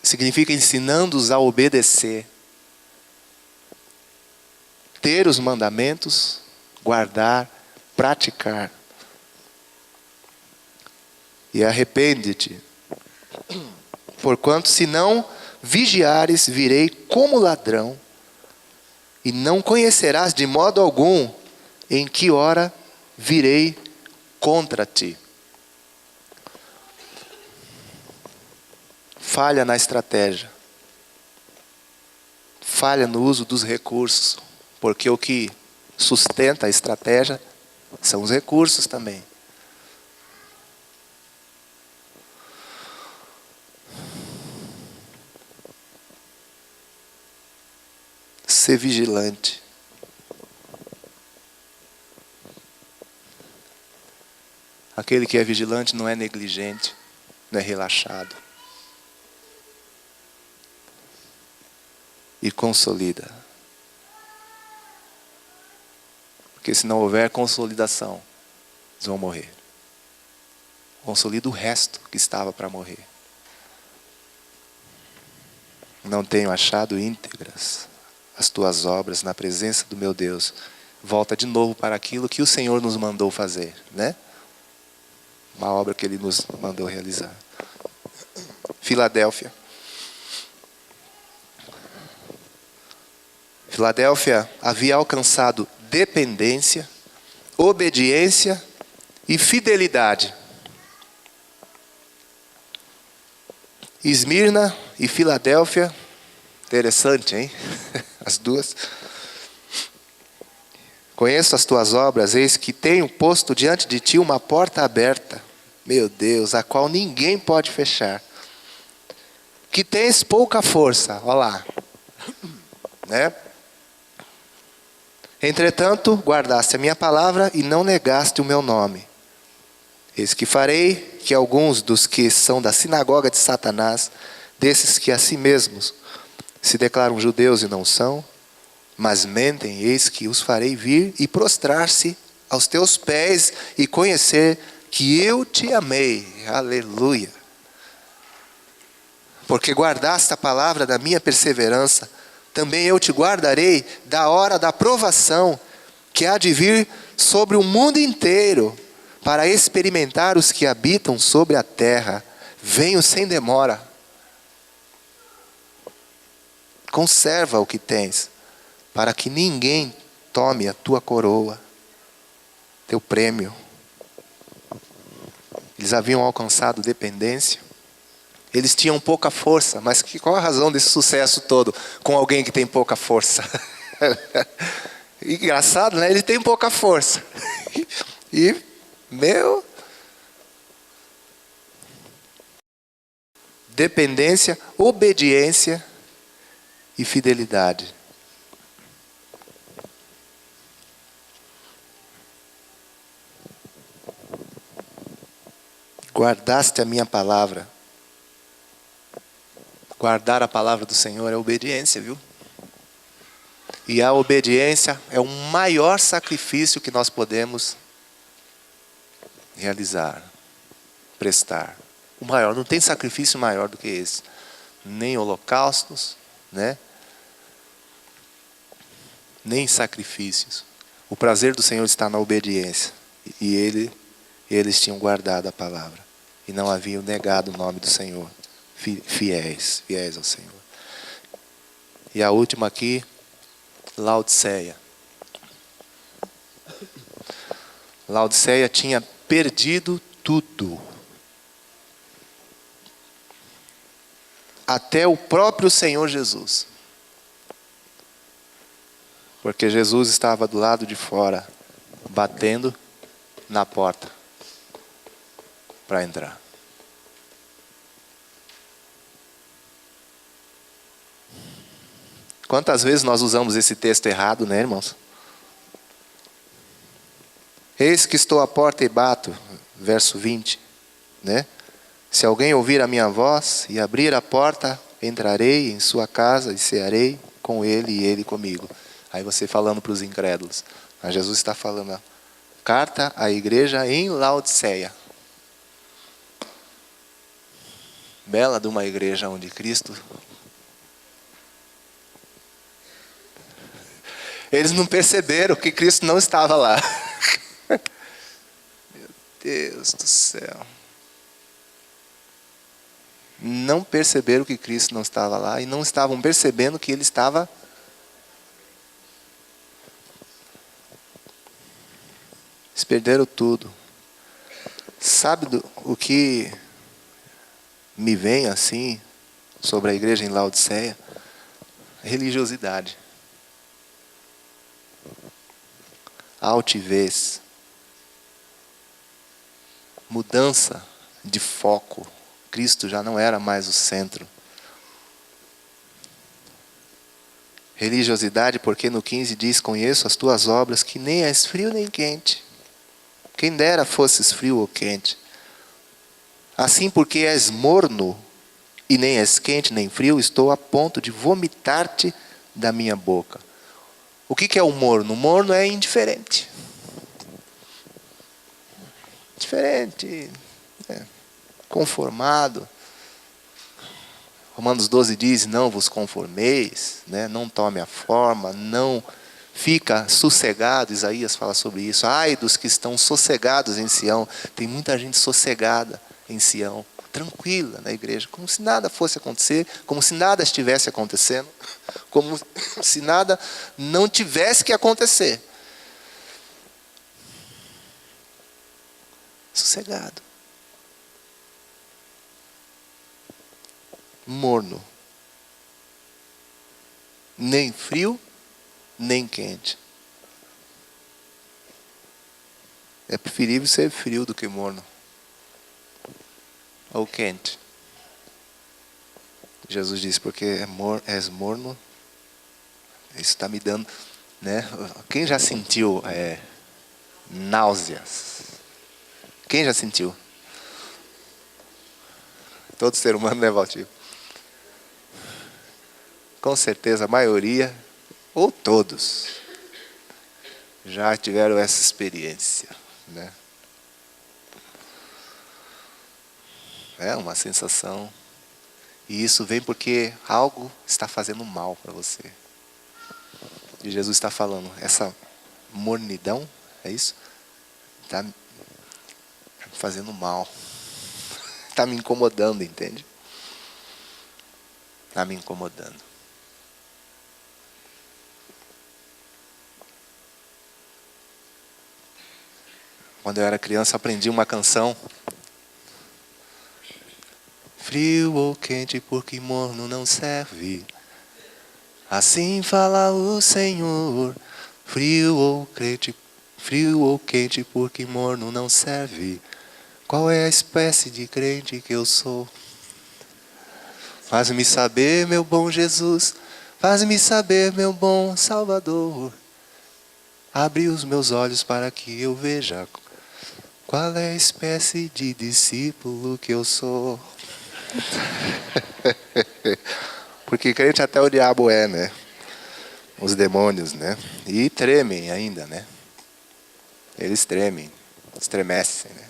significa ensinando-os a obedecer. Ter os mandamentos, guardar, praticar. E arrepende-te, porquanto se não vigiares, virei como ladrão, e não conhecerás de modo algum em que hora virei contra ti. Falha na estratégia, falha no uso dos recursos, porque o que sustenta a estratégia são os recursos também. Ser vigilante. Aquele que é vigilante não é negligente, não é relaxado. E consolida. Porque se não houver consolidação, eles vão morrer. Consolida o resto que estava para morrer. Não tenho achado íntegras as tuas obras na presença do meu Deus. Volta de novo para aquilo que o Senhor nos mandou fazer, né? Uma obra que Ele nos mandou realizar. Filadélfia. Filadélfia havia alcançado dependência, obediência e fidelidade. Esmirna e Filadélfia, interessante, hein? As duas. Conheço as tuas obras, eis que tenho posto diante de ti uma porta aberta, meu Deus, a qual ninguém pode fechar. Que tens pouca força, olha lá, né? Entretanto, guardaste a minha palavra e não negaste o meu nome. Eis que farei que alguns dos que são da sinagoga de Satanás, desses que a si mesmos se declaram judeus e não são, mas mentem, eis que os farei vir e prostrar-se aos teus pés e conhecer que eu te amei. Aleluia. Porque guardaste a palavra da minha perseverança, também eu te guardarei da hora da provação, que há de vir sobre o mundo inteiro, para experimentar os que habitam sobre a terra. Venho sem demora. Conserva o que tens, para que ninguém tome a tua coroa, teu prêmio. Eles haviam alcançado dependência. Eles tinham pouca força, mas qual a razão desse sucesso todo com alguém que tem pouca força? Engraçado, né? Ele tem pouca força. Dependência, obediência e fidelidade. Guardaste a minha palavra. Guardar a palavra do Senhor é obediência, viu? E a obediência é o maior sacrifício que nós podemos realizar, prestar. O maior, não tem sacrifício maior do que esse. Nem holocaustos, né? Nem sacrifícios. O prazer do Senhor está na obediência. E eles tinham guardado a palavra. E não haviam negado o nome do Senhor. Fiéis ao Senhor. E a última aqui, Laodiceia. Laodiceia tinha perdido tudo. Até o próprio Senhor Jesus. Porque Jesus estava do lado de fora, batendo na porta para entrar. Quantas vezes nós usamos esse texto errado, né, irmãos? Eis que estou à porta e bato, verso 20, né? Se alguém ouvir a minha voz e abrir a porta, entrarei em sua casa e cearei com ele e ele comigo. Aí você falando para os incrédulos. Mas Jesus está falando, carta à igreja em Laodiceia. Bela de uma igreja onde Cristo... Eles não perceberam que Cristo não estava lá. Meu Deus do céu. Não perceberam que Cristo não estava lá e não estavam percebendo que Ele estava. Eles perderam tudo. Sabe o que me vem assim sobre a igreja em Laodiceia? Religiosidade. Altivez, mudança de foco. Cristo já não era mais o centro. Religiosidade, porque no 15 diz, conheço as tuas obras, que nem és frio nem quente. Quem dera fosses frio ou quente. Assim, porque és morno, e nem és quente nem frio, estou a ponto de vomitar-te da minha boca. O que é o morno? O morno é indiferente. diferente, né? Conformado. Romanos 12 diz, não vos conformeis, né? Não tome a forma, não fica sossegado. Isaías fala sobre isso. Ai dos que estão sossegados em Sião. Tem muita gente sossegada em Sião, tranquila na igreja, como se nada fosse acontecer, como se nada estivesse acontecendo, como se nada não tivesse que acontecer. Sossegado. Morno. Nem frio, nem quente. É preferível ser frio do que morno. Ou quente. Jesus disse, porque és morno, isso está me dando, né? Quem já sentiu náuseas? Quem já sentiu? Todo ser humano, né, Valtinho? Com certeza a maioria, ou todos, já tiveram essa experiência, né? É uma sensação. E isso vem porque algo está fazendo mal para você. E Jesus está falando, essa mornidão, é isso? Está fazendo mal. Está me incomodando, entende? Está me incomodando. Quando eu era criança, aprendi uma canção. Frio ou quente, porque morno não serve. Assim fala o Senhor. Frio ou quente, porque morno não serve. Qual é a espécie de crente que eu sou? Faz-me saber, meu bom Jesus. Faz-me saber, meu bom Salvador. Abre os meus olhos para que eu veja qual é a espécie de discípulo que eu sou. Porque crente até o diabo é, né? Os demônios, né? E tremem ainda, né? Eles tremem, estremecem, né?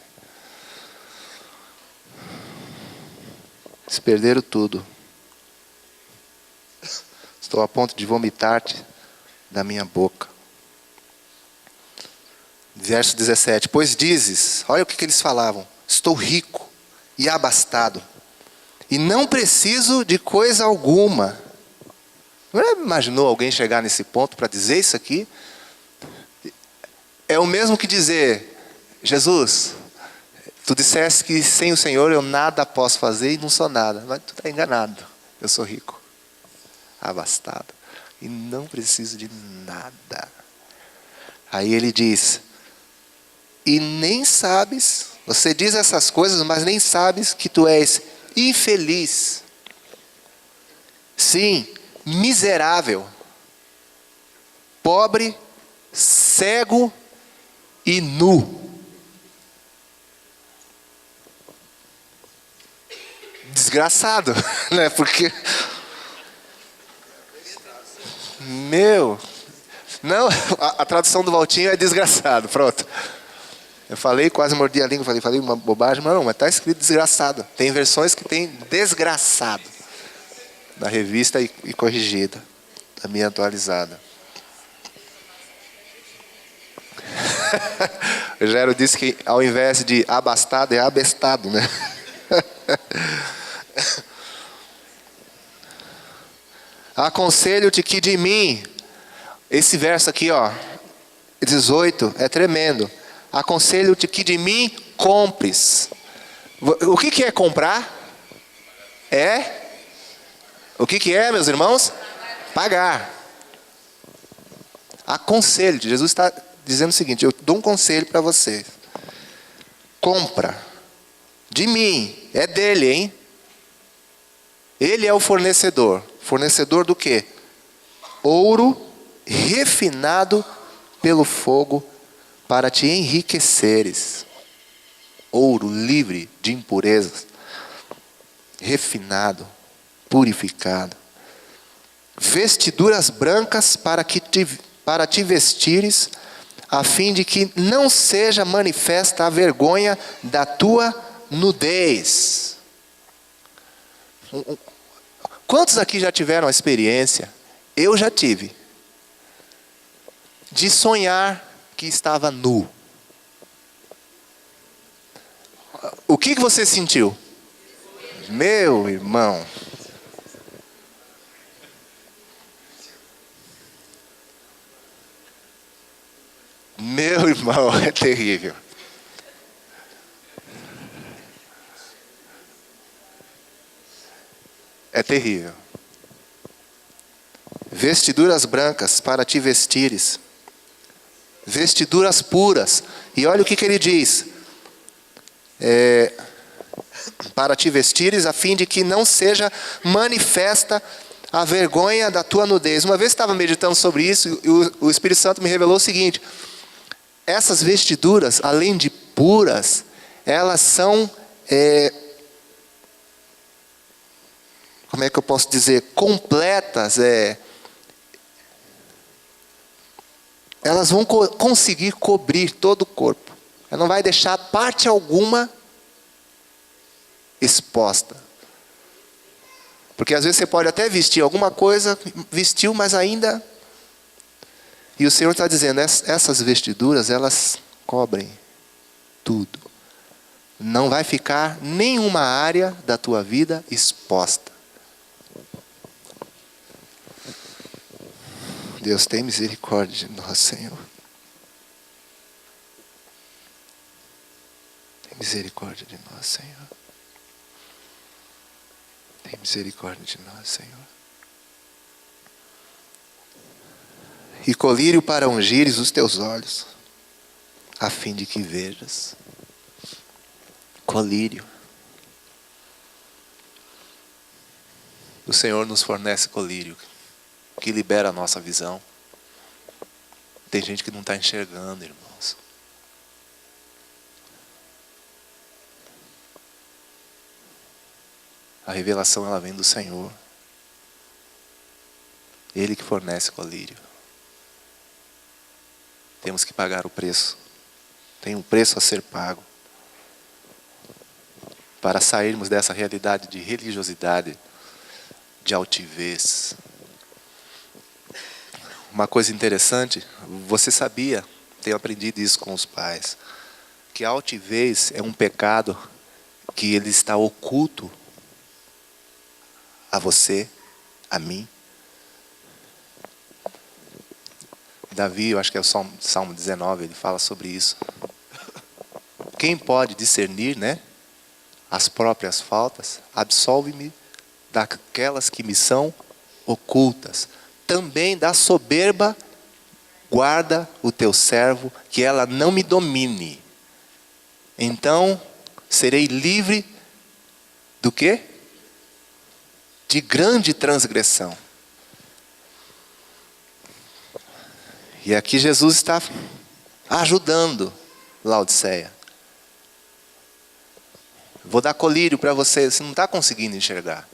Eles perderam tudo. Estou a ponto de vomitar-te da minha boca. Verso 17. Pois dizes, olha o que eles falavam. Estou rico e abastado, e não preciso de coisa alguma. Não imaginou alguém chegar nesse ponto para dizer isso aqui? É o mesmo que dizer, Jesus, tu disseste que sem o Senhor eu nada posso fazer e não sou nada. Mas tu está enganado. Eu sou rico, abastado, e não preciso de nada. Aí ele diz, e nem sabes, você diz essas coisas, mas nem sabes que tu és infeliz. Sim, miserável, pobre, cego e nu. Desgraçado, né? Porque não, a tradução do Valtinho é desgraçado, pronto. Eu falei, quase mordi a língua, falei uma bobagem, mas está escrito desgraçado. Tem versões que tem desgraçado. Na revista e corrigida. Da minha atualizada. O Gero disse que ao invés de abastado, é abestado, né? Aconselho-te que de mim, esse verso aqui, ó, 18, é tremendo. Aconselho-te que de mim compres. O que é comprar? O que é, meus irmãos? Pagar. Aconselho-te. Jesus está dizendo o seguinte, eu dou um conselho para você. Compra. De mim. É dele, hein? Ele é o fornecedor. Fornecedor do quê? Ouro refinado pelo fogo para te enriqueceres. Ouro livre de impurezas. Refinado. Purificado. Vestiduras brancas para te vestires. a fim de que não seja manifesta a vergonha da tua nudez. Quantos aqui já tiveram a experiência? Eu já tive. De sonhar que estava nu. O que você sentiu? Meu irmão. Meu irmão, é terrível. É terrível. Vestiduras brancas para te vestires. Vestiduras puras. E olha o que ele diz. Para te vestires, a fim de que não seja manifesta a vergonha da tua nudez. Uma vez eu estava meditando sobre isso, e o Espírito Santo me revelou o seguinte: essas vestiduras, além de puras, elas são, como é que eu posso dizer, completas, elas vão conseguir cobrir todo o corpo. Ela não vai deixar parte alguma exposta. Porque às vezes você pode até vestir alguma coisa, vestiu, mas ainda... E o Senhor está dizendo, essas vestiduras, elas cobrem tudo. Não vai ficar nenhuma área da tua vida exposta. Deus tem misericórdia de nós, Senhor. Tem misericórdia de nós, Senhor. Tem misericórdia de nós, Senhor. E colírio para ungires os teus olhos, a fim de que vejas. Colírio. O Senhor nos fornece colírio, que libera a nossa visão. Tem gente que não está enxergando, irmãos. A revelação, ela vem do Senhor. Ele que fornece colírio. Temos que pagar o preço. Tem um preço a ser pago. Para sairmos dessa realidade de religiosidade, de altivez. Uma coisa interessante, você sabia, tenho aprendido isso com os pais, que a altivez é um pecado que ele está oculto a você, a mim. Davi, eu acho que é o Salmo 19, ele fala sobre isso. Quem pode discernir, né, as próprias faltas? Absolve-me daquelas que me são ocultas. Também da soberba, guarda o teu servo, que ela não me domine. Então, serei livre do quê? De grande transgressão. E aqui Jesus está ajudando Laodiceia. Vou dar colírio para você, você não está conseguindo enxergar.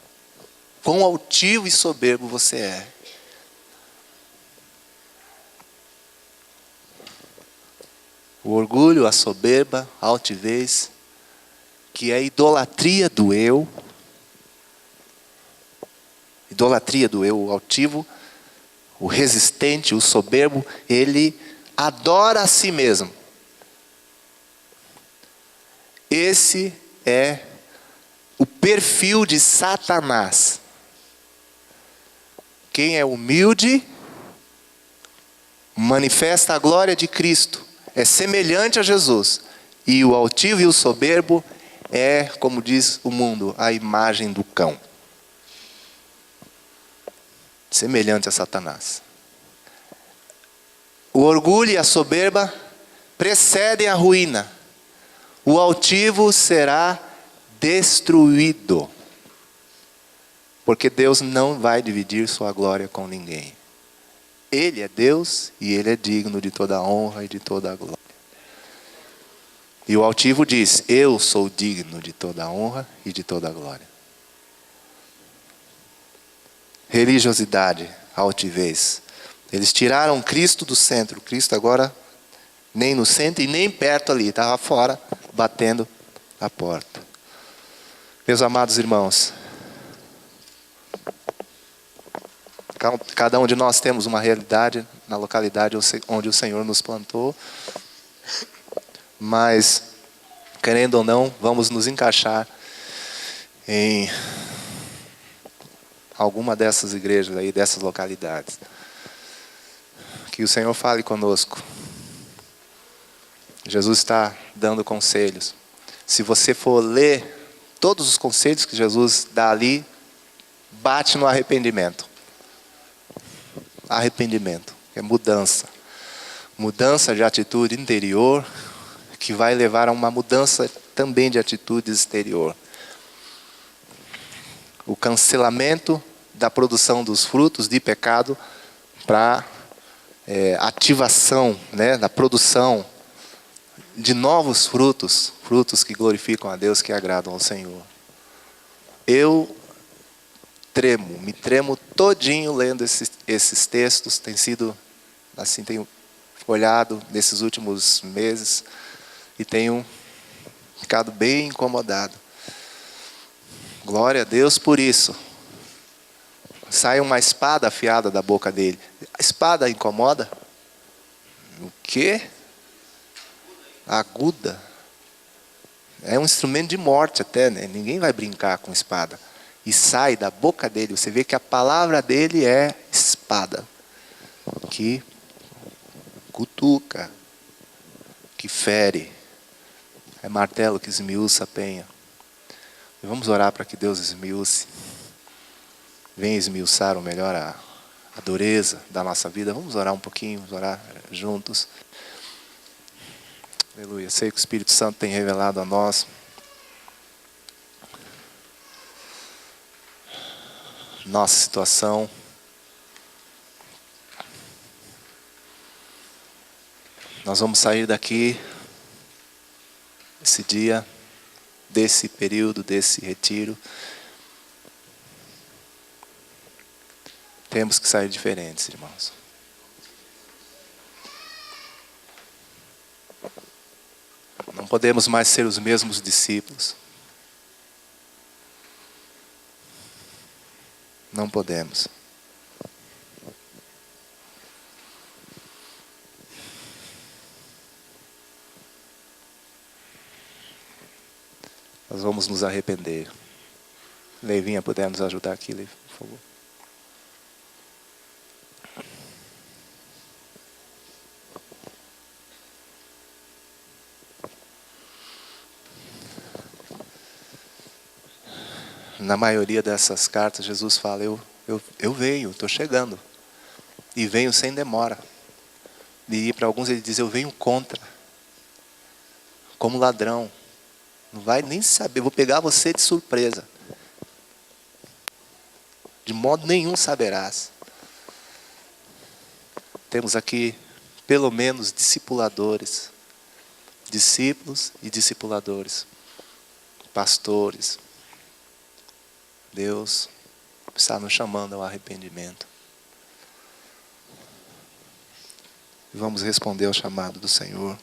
Quão altivo e soberbo você é. O orgulho, a soberba, a altivez, que é a idolatria do eu. Idolatria do eu, o altivo, o resistente, o soberbo, ele adora a si mesmo. Esse é o perfil de Satanás. Quem é humilde, manifesta a glória de Cristo, é semelhante a Jesus. E o altivo e o soberbo é, como diz o mundo, a imagem do cão. Semelhante a Satanás. O orgulho e a soberba precedem a ruína. O altivo será destruído. Porque Deus não vai dividir sua glória com ninguém. Ele é Deus e Ele é digno de toda a honra e de toda a glória. E o altivo diz, eu sou digno de toda a honra e de toda a glória. Religiosidade, altivez. Eles tiraram Cristo do centro. Cristo agora Nem no centro e nem perto ali. Estava fora, batendo a porta. Meus amados irmãos, cada um de nós temos uma realidade na localidade onde o Senhor nos plantou. Mas, querendo ou não, vamos nos encaixar em alguma dessas igrejas aí, dessas localidades. Que o Senhor fale conosco. Jesus está dando conselhos. Se você for ler todos os conselhos que Jesus dá ali, bate no arrependimento. Arrependimento é mudança. Mudança de atitude interior, que vai levar a uma mudança também de atitude exterior. O cancelamento da produção dos frutos de pecado para ativação, né, da produção de novos frutos, frutos que glorificam a Deus, que agradam ao Senhor. Eu me tremo todinho lendo esses textos, tenho olhado nesses últimos meses e tenho ficado bem incomodado. Glória a Deus por isso. Sai uma espada afiada da boca dele. A espada incomoda? O quê? Aguda. É um instrumento de morte até, né? Ninguém vai brincar com espada. E sai da boca dele. Você vê que a palavra dele é espada. Que cutuca. Que fere. É martelo que esmiuça a penha. E vamos orar para que Deus esmiuce. Venha esmiuçar, ou melhor, a dureza da nossa vida. Vamos orar um pouquinho, vamos orar juntos. Aleluia. Sei que o Espírito Santo tem revelado a nós nossa situação. Nós vamos sair daqui esse dia, desse período, desse retiro. Temos que sair diferentes, irmãos. Não podemos mais ser os mesmos discípulos. Não podemos. Nós vamos nos arrepender. Leivinha, puder nos ajudar aqui, Leivinha, por favor. Na maioria dessas cartas, Jesus fala, eu venho, estou chegando. E venho sem demora. E para alguns ele diz, eu venho contra. Como ladrão. Não vai nem saber, vou pegar você de surpresa. De modo nenhum saberás. Temos aqui, pelo menos, discipuladores. Discípulos e discipuladores. Pastores. Deus está nos chamando ao arrependimento. E vamos responder ao chamado do Senhor.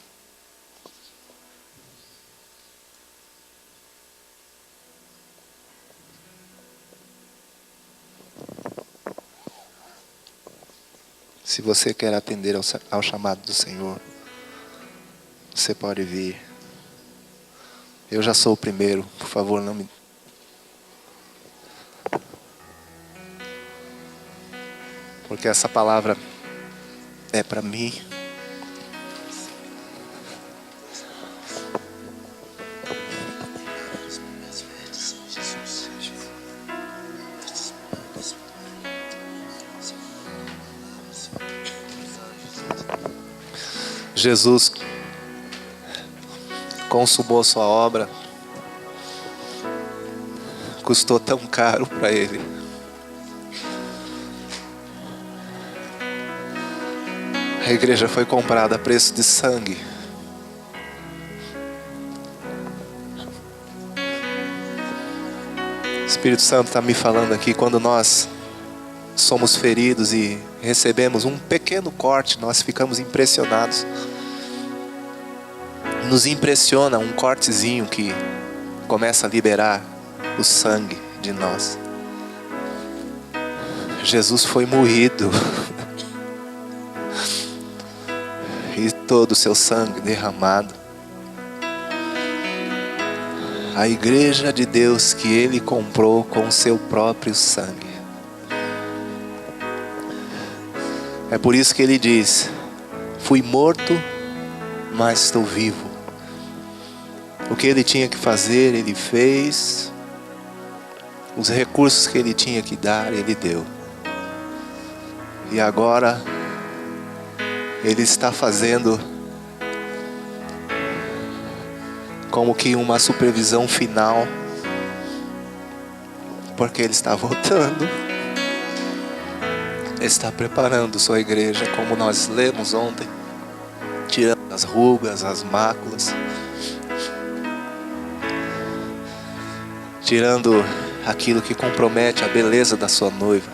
Se você quer atender ao chamado do Senhor, você pode vir. Eu já sou o primeiro, por favor, não me... Porque essa palavra é para mim. Jesus consumou sua obra, custou tão caro para Ele. A igreja foi comprada a preço de sangue. O Espírito Santo está me falando aqui, quando nós somos feridos e recebemos um pequeno corte, nós ficamos impressionados. nos impressiona um cortezinho que começa a liberar o sangue de nós. Jesus foi moído e todo o seu sangue derramado. A igreja de Deus que Ele comprou com o seu próprio sangue. É por isso que Ele diz: fui morto, mas estou vivo. O que Ele tinha que fazer, Ele fez. Os recursos que Ele tinha que dar, Ele deu. E agora Ele está fazendo como que uma supervisão final, porque Ele está voltando. Ele está preparando sua igreja, como nós lemos ontem, tirando as rugas, as máculas, tirando aquilo que compromete a beleza da sua noiva,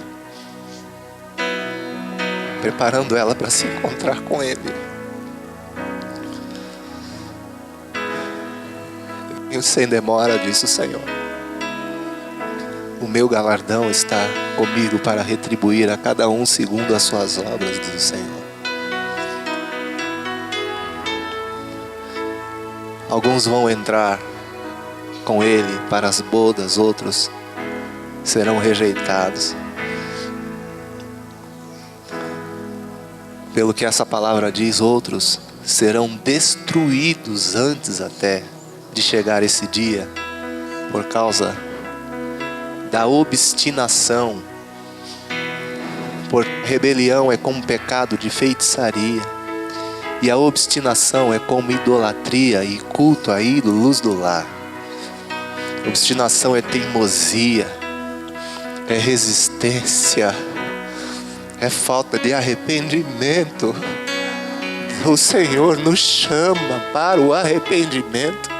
preparando ela para se encontrar com Ele. E sem demora, disse o Senhor: o meu galardão está comigo para retribuir a cada um segundo as suas obras, diz o Senhor. Alguns vão entrar com Ele para as bodas, outros serão rejeitados. Pelo que essa palavra diz, outros serão destruídos antes até de chegar esse dia, por causa da obstinação. Por rebelião é como pecado de feitiçaria, e a obstinação é como idolatria e culto a ídolos do lar. Obstinação é teimosia, é resistência, é falta de arrependimento. O Senhor nos chama para o arrependimento.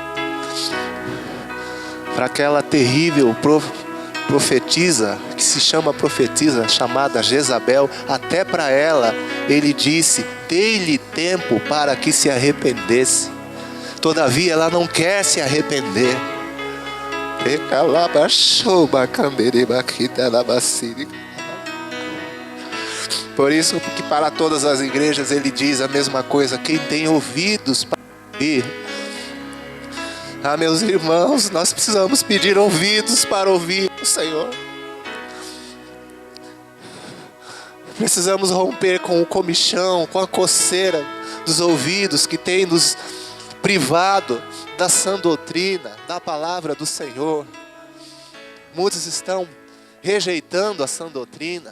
Para aquela terrível profetisa, que se chama profetisa, chamada Jezabel, até para ela, Ele disse: dê-lhe tempo para que se arrependesse. Todavia ela não quer se arrepender. Por isso que para todas as igrejas Ele diz a mesma coisa: quem tem ouvidos para ouvir. Ah, meus irmãos, nós precisamos pedir ouvidos para ouvir o Senhor. Precisamos romper com o comichão, com a coceira dos ouvidos que tem nos privado da sã doutrina, da palavra do Senhor. Muitos estão rejeitando a sã doutrina,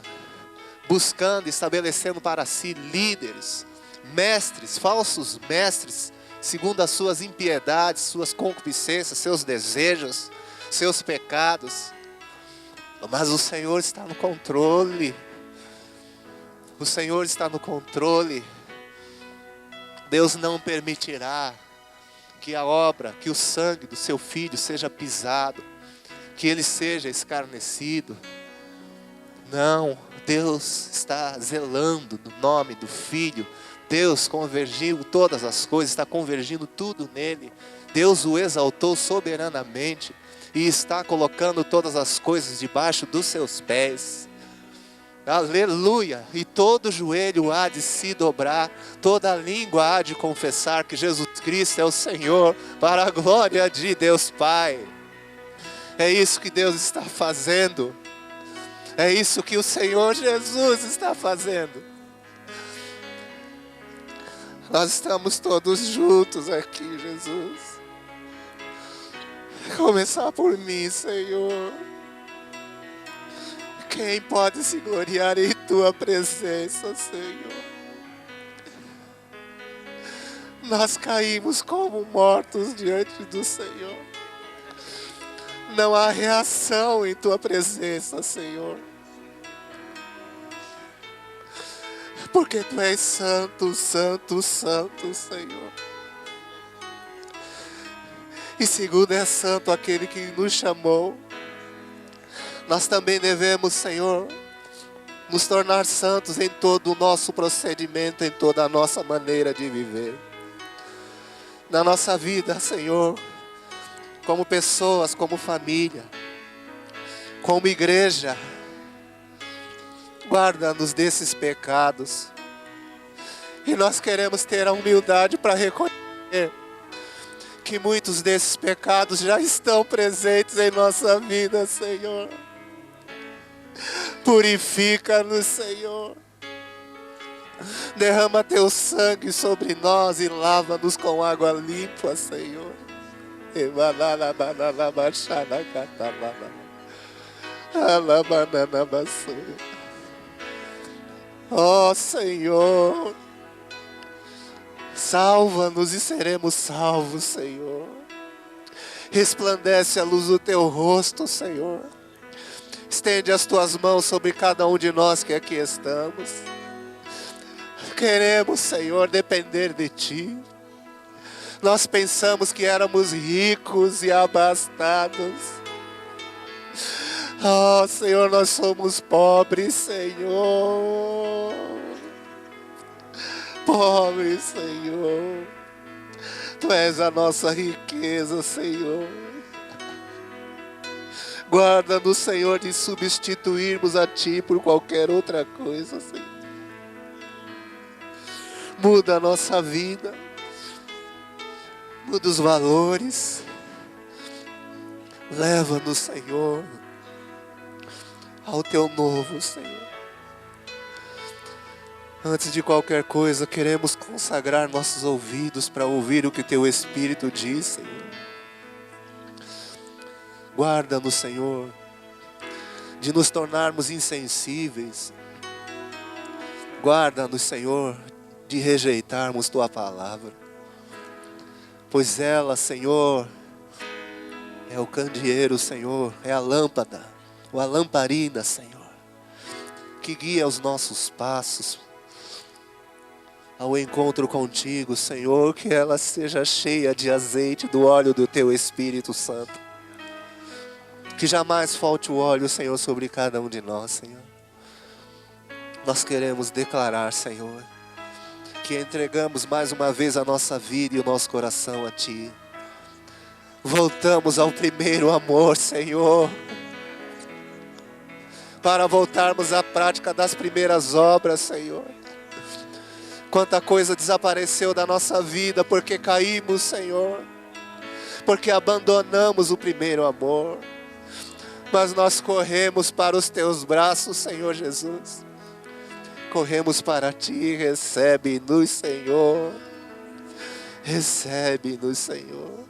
buscando e estabelecendo para si líderes, mestres, falsos mestres, segundo as suas impiedades, suas concupiscências, seus desejos, seus pecados. Mas o Senhor está no controle. O Senhor está no controle. Deus não permitirá que a obra, que o sangue do seu Filho seja pisado, que ele seja escarnecido. Não, Deus está zelando no nome do Filho. Deus convergiu todas as coisas, está convergindo tudo nele. Deus o exaltou soberanamente e está colocando todas as coisas debaixo dos seus pés. Aleluia! E todo joelho há de se dobrar, toda língua há de confessar que Jesus Cristo é o Senhor, para a glória de Deus Pai. É isso que Deus está fazendo. É isso que o Senhor Jesus está fazendo. Nós estamos todos juntos aqui, Jesus. Começar por mim, Senhor. Quem pode se gloriar em Tua presença, Senhor? Nós caímos como mortos diante do Senhor. Não há reação em Tua presença, Senhor. Porque Tu és santo, santo, santo, Senhor. E segundo é santo aquele que nos chamou, nós também devemos, Senhor, nos tornar santos em todo o nosso procedimento, em toda a nossa maneira de viver. na nossa vida, Senhor, como pessoas, como família, como igreja. Guarda-nos desses pecados. E nós queremos ter a humildade para reconhecer que muitos desses pecados já estão presentes em nossa vida, Senhor. Purifica-nos, Senhor. Derrama teu sangue sobre nós e lava-nos com água limpa, Senhor. Ó Senhor, salva-nos e seremos salvos, Senhor. Resplandece a luz do teu rosto, Senhor. Estende as tuas mãos sobre cada um de nós que aqui estamos. Queremos, Senhor, depender de ti. Nós pensamos que éramos ricos e abastados. Oh, Senhor, nós somos pobres, Senhor. Pobres, Senhor. Tu és a nossa riqueza, Senhor. Guarda-nos, Senhor, de substituirmos a ti por qualquer outra coisa, Senhor. Muda a nossa vida. Muda os valores. Leva-nos, Senhor, ao teu novo, Senhor. Antes de qualquer coisa, queremos consagrar nossos ouvidos para ouvir o que teu Espírito diz, Senhor. Guarda-nos, Senhor, de nos tornarmos insensíveis. Guarda-nos, Senhor, de rejeitarmos tua palavra. Pois ela, Senhor, é o candeeiro, Senhor, é a lâmpada, ou a lamparina, Senhor, que guia os nossos passos ao encontro contigo, Senhor. Que ela seja cheia de azeite, do óleo do teu Espírito Santo. Que jamais falte o óleo, Senhor, sobre cada um de nós, Senhor. Nós queremos declarar, Senhor, que entregamos mais uma vez a nossa vida e o nosso coração a ti. Voltamos ao primeiro amor, Senhor, para voltarmos à prática das primeiras obras, Senhor. Quanta coisa desapareceu da nossa vida porque caímos, Senhor, porque abandonamos o primeiro amor. Mas nós corremos para os teus braços, Senhor Jesus. Corremos para ti. Recebe-nos, Senhor. Recebe-nos, Senhor.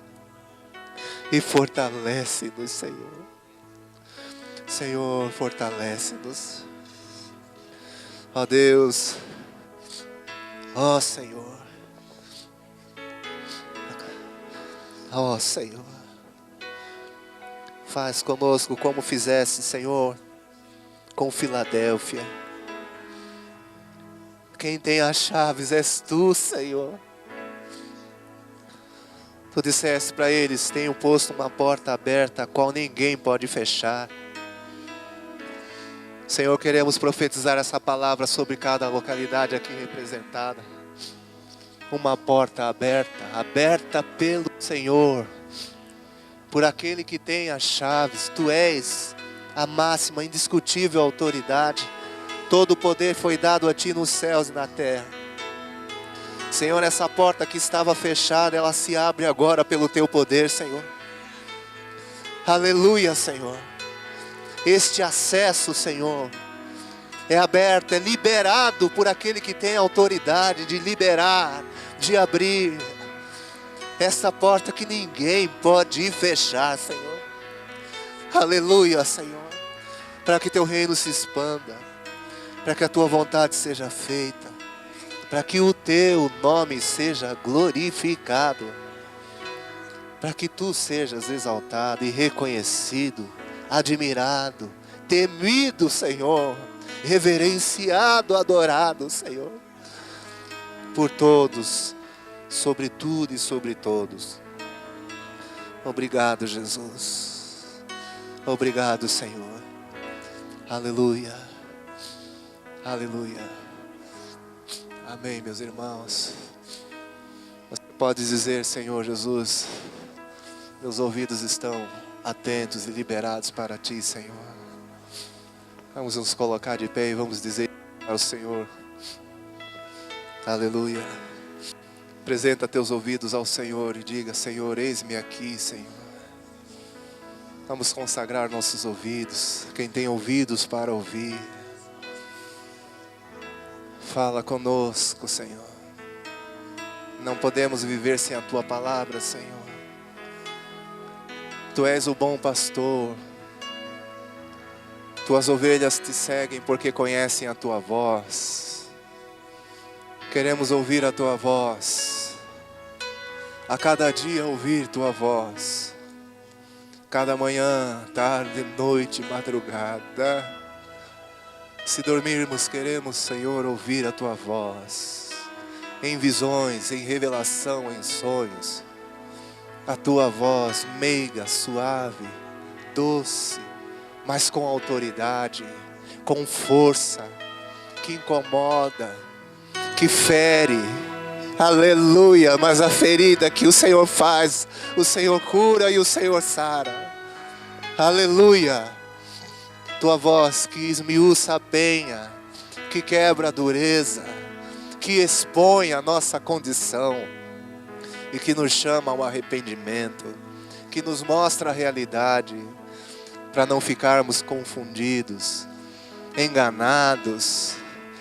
E fortalece-nos, Senhor. Senhor, fortalece-nos. Ó Deus. Ó Senhor. Ó Senhor. Faz conosco como fizeste, Senhor, com Filadélfia. Quem tem as chaves és tu, Senhor. Tu disseste para eles: tenho posto uma porta aberta, a qual ninguém pode fechar. Senhor, queremos profetizar essa palavra sobre cada localidade aqui representada. Uma porta aberta, aberta pelo Senhor, por aquele que tem as chaves. Tu és a máxima, indiscutível autoridade. Todo o poder foi dado a ti nos céus e na terra. Senhor, essa porta que estava fechada, ela se abre agora pelo teu poder, Senhor. Aleluia, Senhor. Este acesso, Senhor, é aberto, é liberado por aquele que tem autoridade de liberar, de abrir essa porta que ninguém pode fechar, Senhor. Aleluia, Senhor. Para que teu reino se expanda, para que a tua vontade seja feita, para que o teu nome seja glorificado, para que tu sejas exaltado e reconhecido, admirado, temido, Senhor, reverenciado, adorado, Senhor, por todos, sobre tudo e sobre todos. Obrigado, Jesus. Obrigado, Senhor. Aleluia. Aleluia. Amém, meus irmãos. Você Pode dizer, Senhor Jesus, meus ouvidos estão atentos e liberados para Ti, Senhor. Vamos nos colocar de pé e vamos dizer ao Senhor, aleluia. Apresenta teus ouvidos ao Senhor e diga, Senhor, eis-me aqui, Senhor. Vamos consagrar nossos ouvidos. Quem tem ouvidos para ouvir, fala conosco, Senhor. Não podemos viver sem a Tua palavra, Senhor. Tu és o bom pastor. Tuas ovelhas te seguem porque conhecem a Tua voz. Queremos ouvir a Tua voz. A cada dia ouvir Tua voz. Cada manhã, tarde, noite, madrugada. Se dormirmos, queremos, Senhor, ouvir a Tua voz. Em visões, em revelação, em sonhos. A Tua voz meiga, suave, doce, mas com autoridade, com força, que incomoda, que fere. Aleluia, mas a ferida que o Senhor faz, o Senhor cura e o Senhor sara. Aleluia. Tua voz que esmiuça a penha, que quebra a dureza, que expõe a nossa condição e que nos chama ao arrependimento, que nos mostra a realidade, para não ficarmos confundidos, enganados,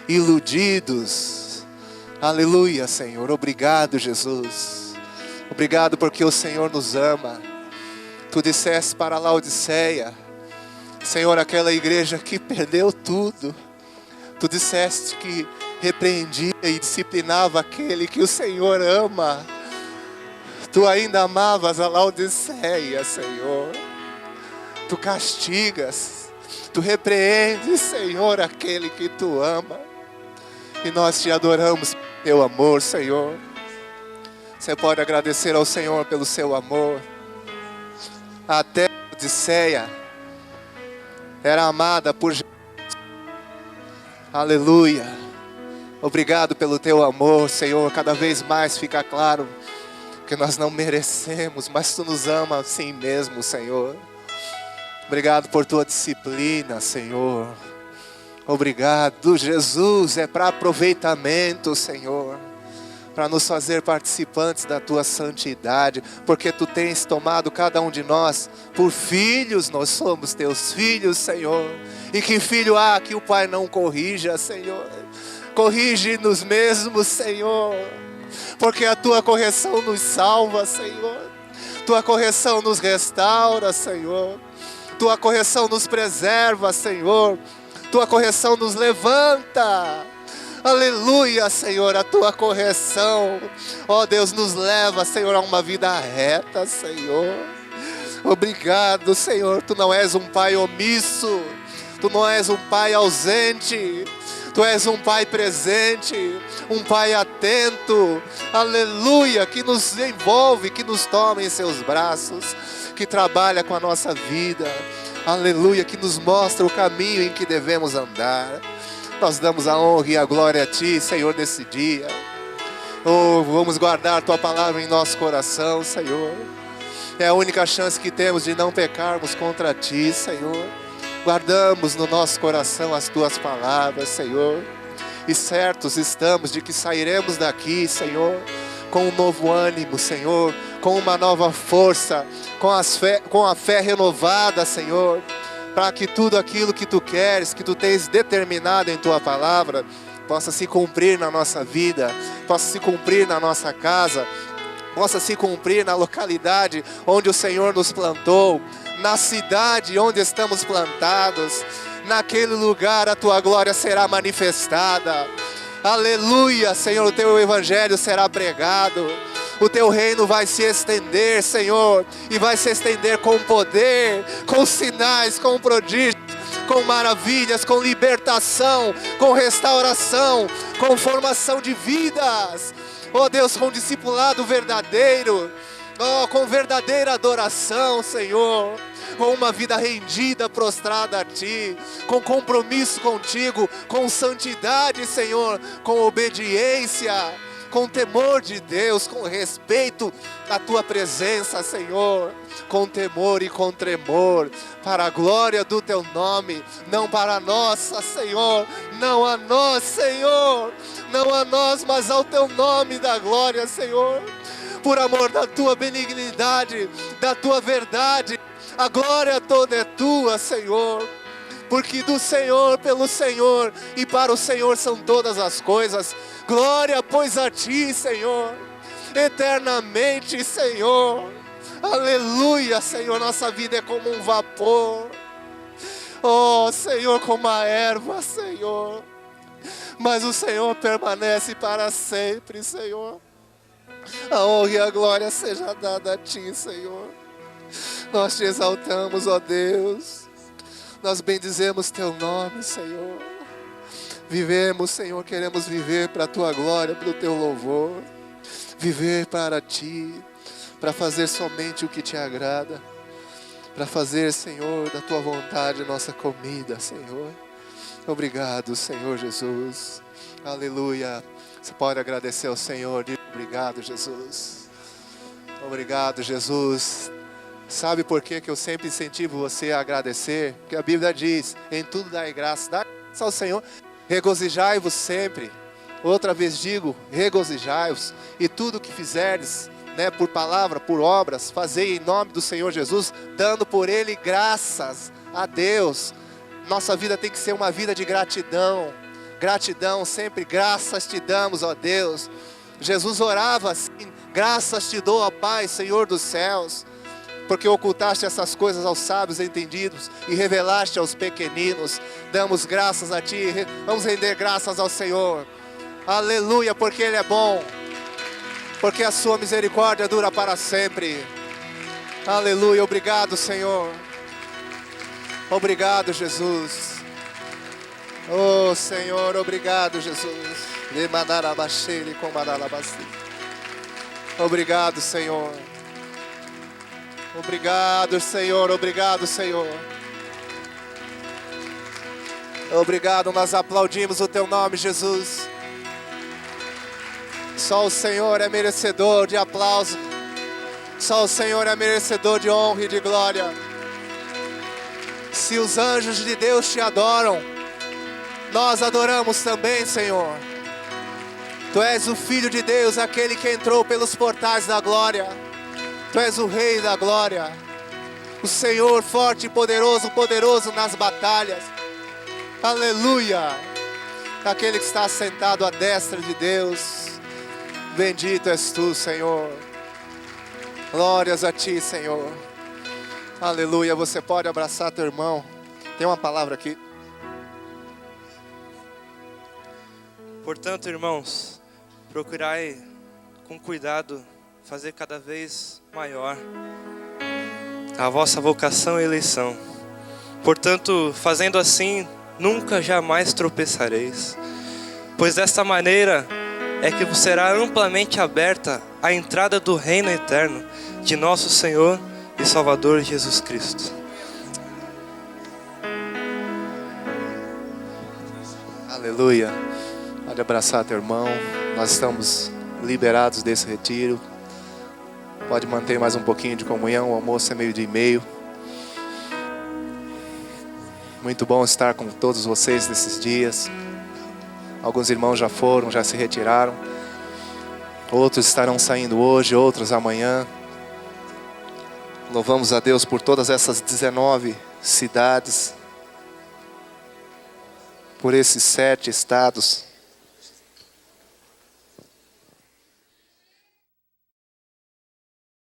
iludidos. Aleluia, Senhor. Obrigado, Jesus. Obrigado porque o Senhor nos ama. Tu disseste para Laodiceia, Senhor, aquela igreja que perdeu tudo. Tu disseste que repreendia e disciplinava aquele que o Senhor ama. Tu ainda amavas a Laodiceia, Senhor. Tu castigas, tu repreendes, Senhor, aquele que tu ama. E nós te adoramos pelo teu amor, Senhor. Você pode agradecer ao Senhor pelo seu amor. Até a Laodiceia era amada por Jesus. Aleluia. Obrigado pelo teu amor, Senhor. Cada vez mais fica claro que nós não merecemos, mas tu nos ama assim mesmo, Senhor. Obrigado por tua disciplina, Senhor. Obrigado, Jesus, é para aproveitamento, Senhor. Para nos fazer participantes da tua santidade, porque tu tens tomado cada um de nós por filhos, nós somos teus filhos, Senhor. E que filho há que o Pai não corrija, Senhor? Corrige-nos mesmo, Senhor, porque a tua correção nos salva, Senhor. Tua correção nos restaura, Senhor. Tua correção nos preserva, Senhor. Tua correção nos levanta. Aleluia, Senhor, a tua correção, ó Deus, nos leva, Senhor, a uma vida reta, Senhor. Obrigado, Senhor, tu não és um pai omisso, tu não és um pai ausente, tu és um pai presente, um pai atento, aleluia, que nos envolve, que nos toma em seus braços, que trabalha com a nossa vida, aleluia, que nos mostra o caminho em que devemos andar. Nós damos a honra e a glória a Ti, Senhor, nesse dia. Oh, vamos guardar Tua palavra em nosso coração, Senhor. É a única chance que temos de não pecarmos contra Ti, Senhor. Guardamos no nosso coração as Tuas palavras, Senhor. E certos estamos de que sairemos daqui, Senhor, com um novo ânimo, Senhor, com uma nova força, com a fé renovada, Senhor, para que tudo aquilo que Tu queres, que Tu tens determinado em Tua palavra, possa se cumprir na nossa vida, possa se cumprir na nossa casa, possa se cumprir na localidade onde o Senhor nos plantou, na cidade onde estamos plantados. Naquele lugar a Tua glória será manifestada. Aleluia, Senhor, o Teu evangelho será pregado. O Teu reino vai se estender, Senhor, e vai se estender com poder, com sinais, com prodígios, com maravilhas, com libertação, com restauração, com formação de vidas. Oh Deus, com discipulado verdadeiro, oh, com verdadeira adoração, Senhor, com uma vida rendida, prostrada a Ti, com compromisso contigo, com santidade, Senhor, com obediência. com temor de Deus, com respeito à tua presença, Senhor, com temor e com tremor, para a glória do teu nome, não para a nossa, Senhor, não a nós, Senhor, não a nós, mas ao teu nome da glória, Senhor, por amor da tua benignidade, da tua verdade, a glória toda é tua, Senhor. Porque do Senhor, pelo Senhor e para o Senhor são todas as coisas. Glória, pois, a Ti, Senhor, eternamente, Senhor. Aleluia, Senhor, nossa vida é como um vapor. Oh, Senhor, como a erva, Senhor. Mas o Senhor permanece para sempre, Senhor. A honra e a glória seja dada a Ti, Senhor. Nós Te exaltamos, ó Deus. Nós bendizemos Teu nome, Senhor. Vivemos, Senhor, queremos viver para a Tua glória, para o Teu louvor. Viver para Ti, para fazer somente o que Te agrada. Para fazer, Senhor, da Tua vontade nossa comida, Senhor. Obrigado, Senhor Jesus. Aleluia. Você pode agradecer ao Senhor. Obrigado, Jesus. Obrigado, Jesus. Sabe por que eu sempre incentivo você a agradecer? Porque a Bíblia diz, em tudo dai graça. Dai graça ao Senhor. Regozijai-vos sempre. Outra vez digo, regozijai-vos. E tudo que fizerdes, né, por palavra, por obras, fazei em nome do Senhor Jesus, dando por Ele graças a Deus. Nossa vida tem que ser uma vida de gratidão. Gratidão, sempre graças te damos, ó Deus. Jesus orava assim, graças te dou, ó Pai, Senhor dos céus, porque ocultaste essas coisas aos sábios entendidos e revelaste aos pequeninos. Damos graças a Ti, vamos render graças ao Senhor. Aleluia, porque Ele é bom, porque a sua misericórdia dura para sempre. Aleluia, obrigado, Senhor. Obrigado, Jesus. Oh, Senhor, obrigado, Jesus. Obrigado, Senhor. Obrigado, Senhor. Obrigado, Senhor. Obrigado, nós aplaudimos o Teu nome, Jesus. Só o Senhor é merecedor de aplauso. Só o Senhor é merecedor de honra e de glória. Se os anjos de Deus Te adoram, nós adoramos também, Senhor. Tu és o Filho de Deus, aquele que entrou pelos portais da glória. Tu és o Rei da glória. O Senhor forte e poderoso, poderoso nas batalhas. Aleluia. Aquele que está sentado à destra de Deus. Bendito és Tu, Senhor. Glórias a Ti, Senhor. Aleluia. Você pode abraçar teu irmão. Tem uma palavra aqui. Portanto, irmãos, procurai com cuidado fazer cada vez maior a vossa vocação e eleição. Portanto, fazendo assim, nunca jamais tropeçareis, pois desta maneira é que vos será amplamente aberta a entrada do reino eterno de nosso Senhor e Salvador Jesus Cristo. Aleluia. Pode abraçar teu irmão. Nós estamos liberados desse retiro. Pode manter mais um pouquinho de comunhão. O almoço é 12:30. Muito bom estar com todos vocês nesses dias. Alguns irmãos já foram, já se retiraram. Outros estarão saindo hoje, outros amanhã. Louvamos a Deus por todas essas 19 cidades, por esses 7 estados.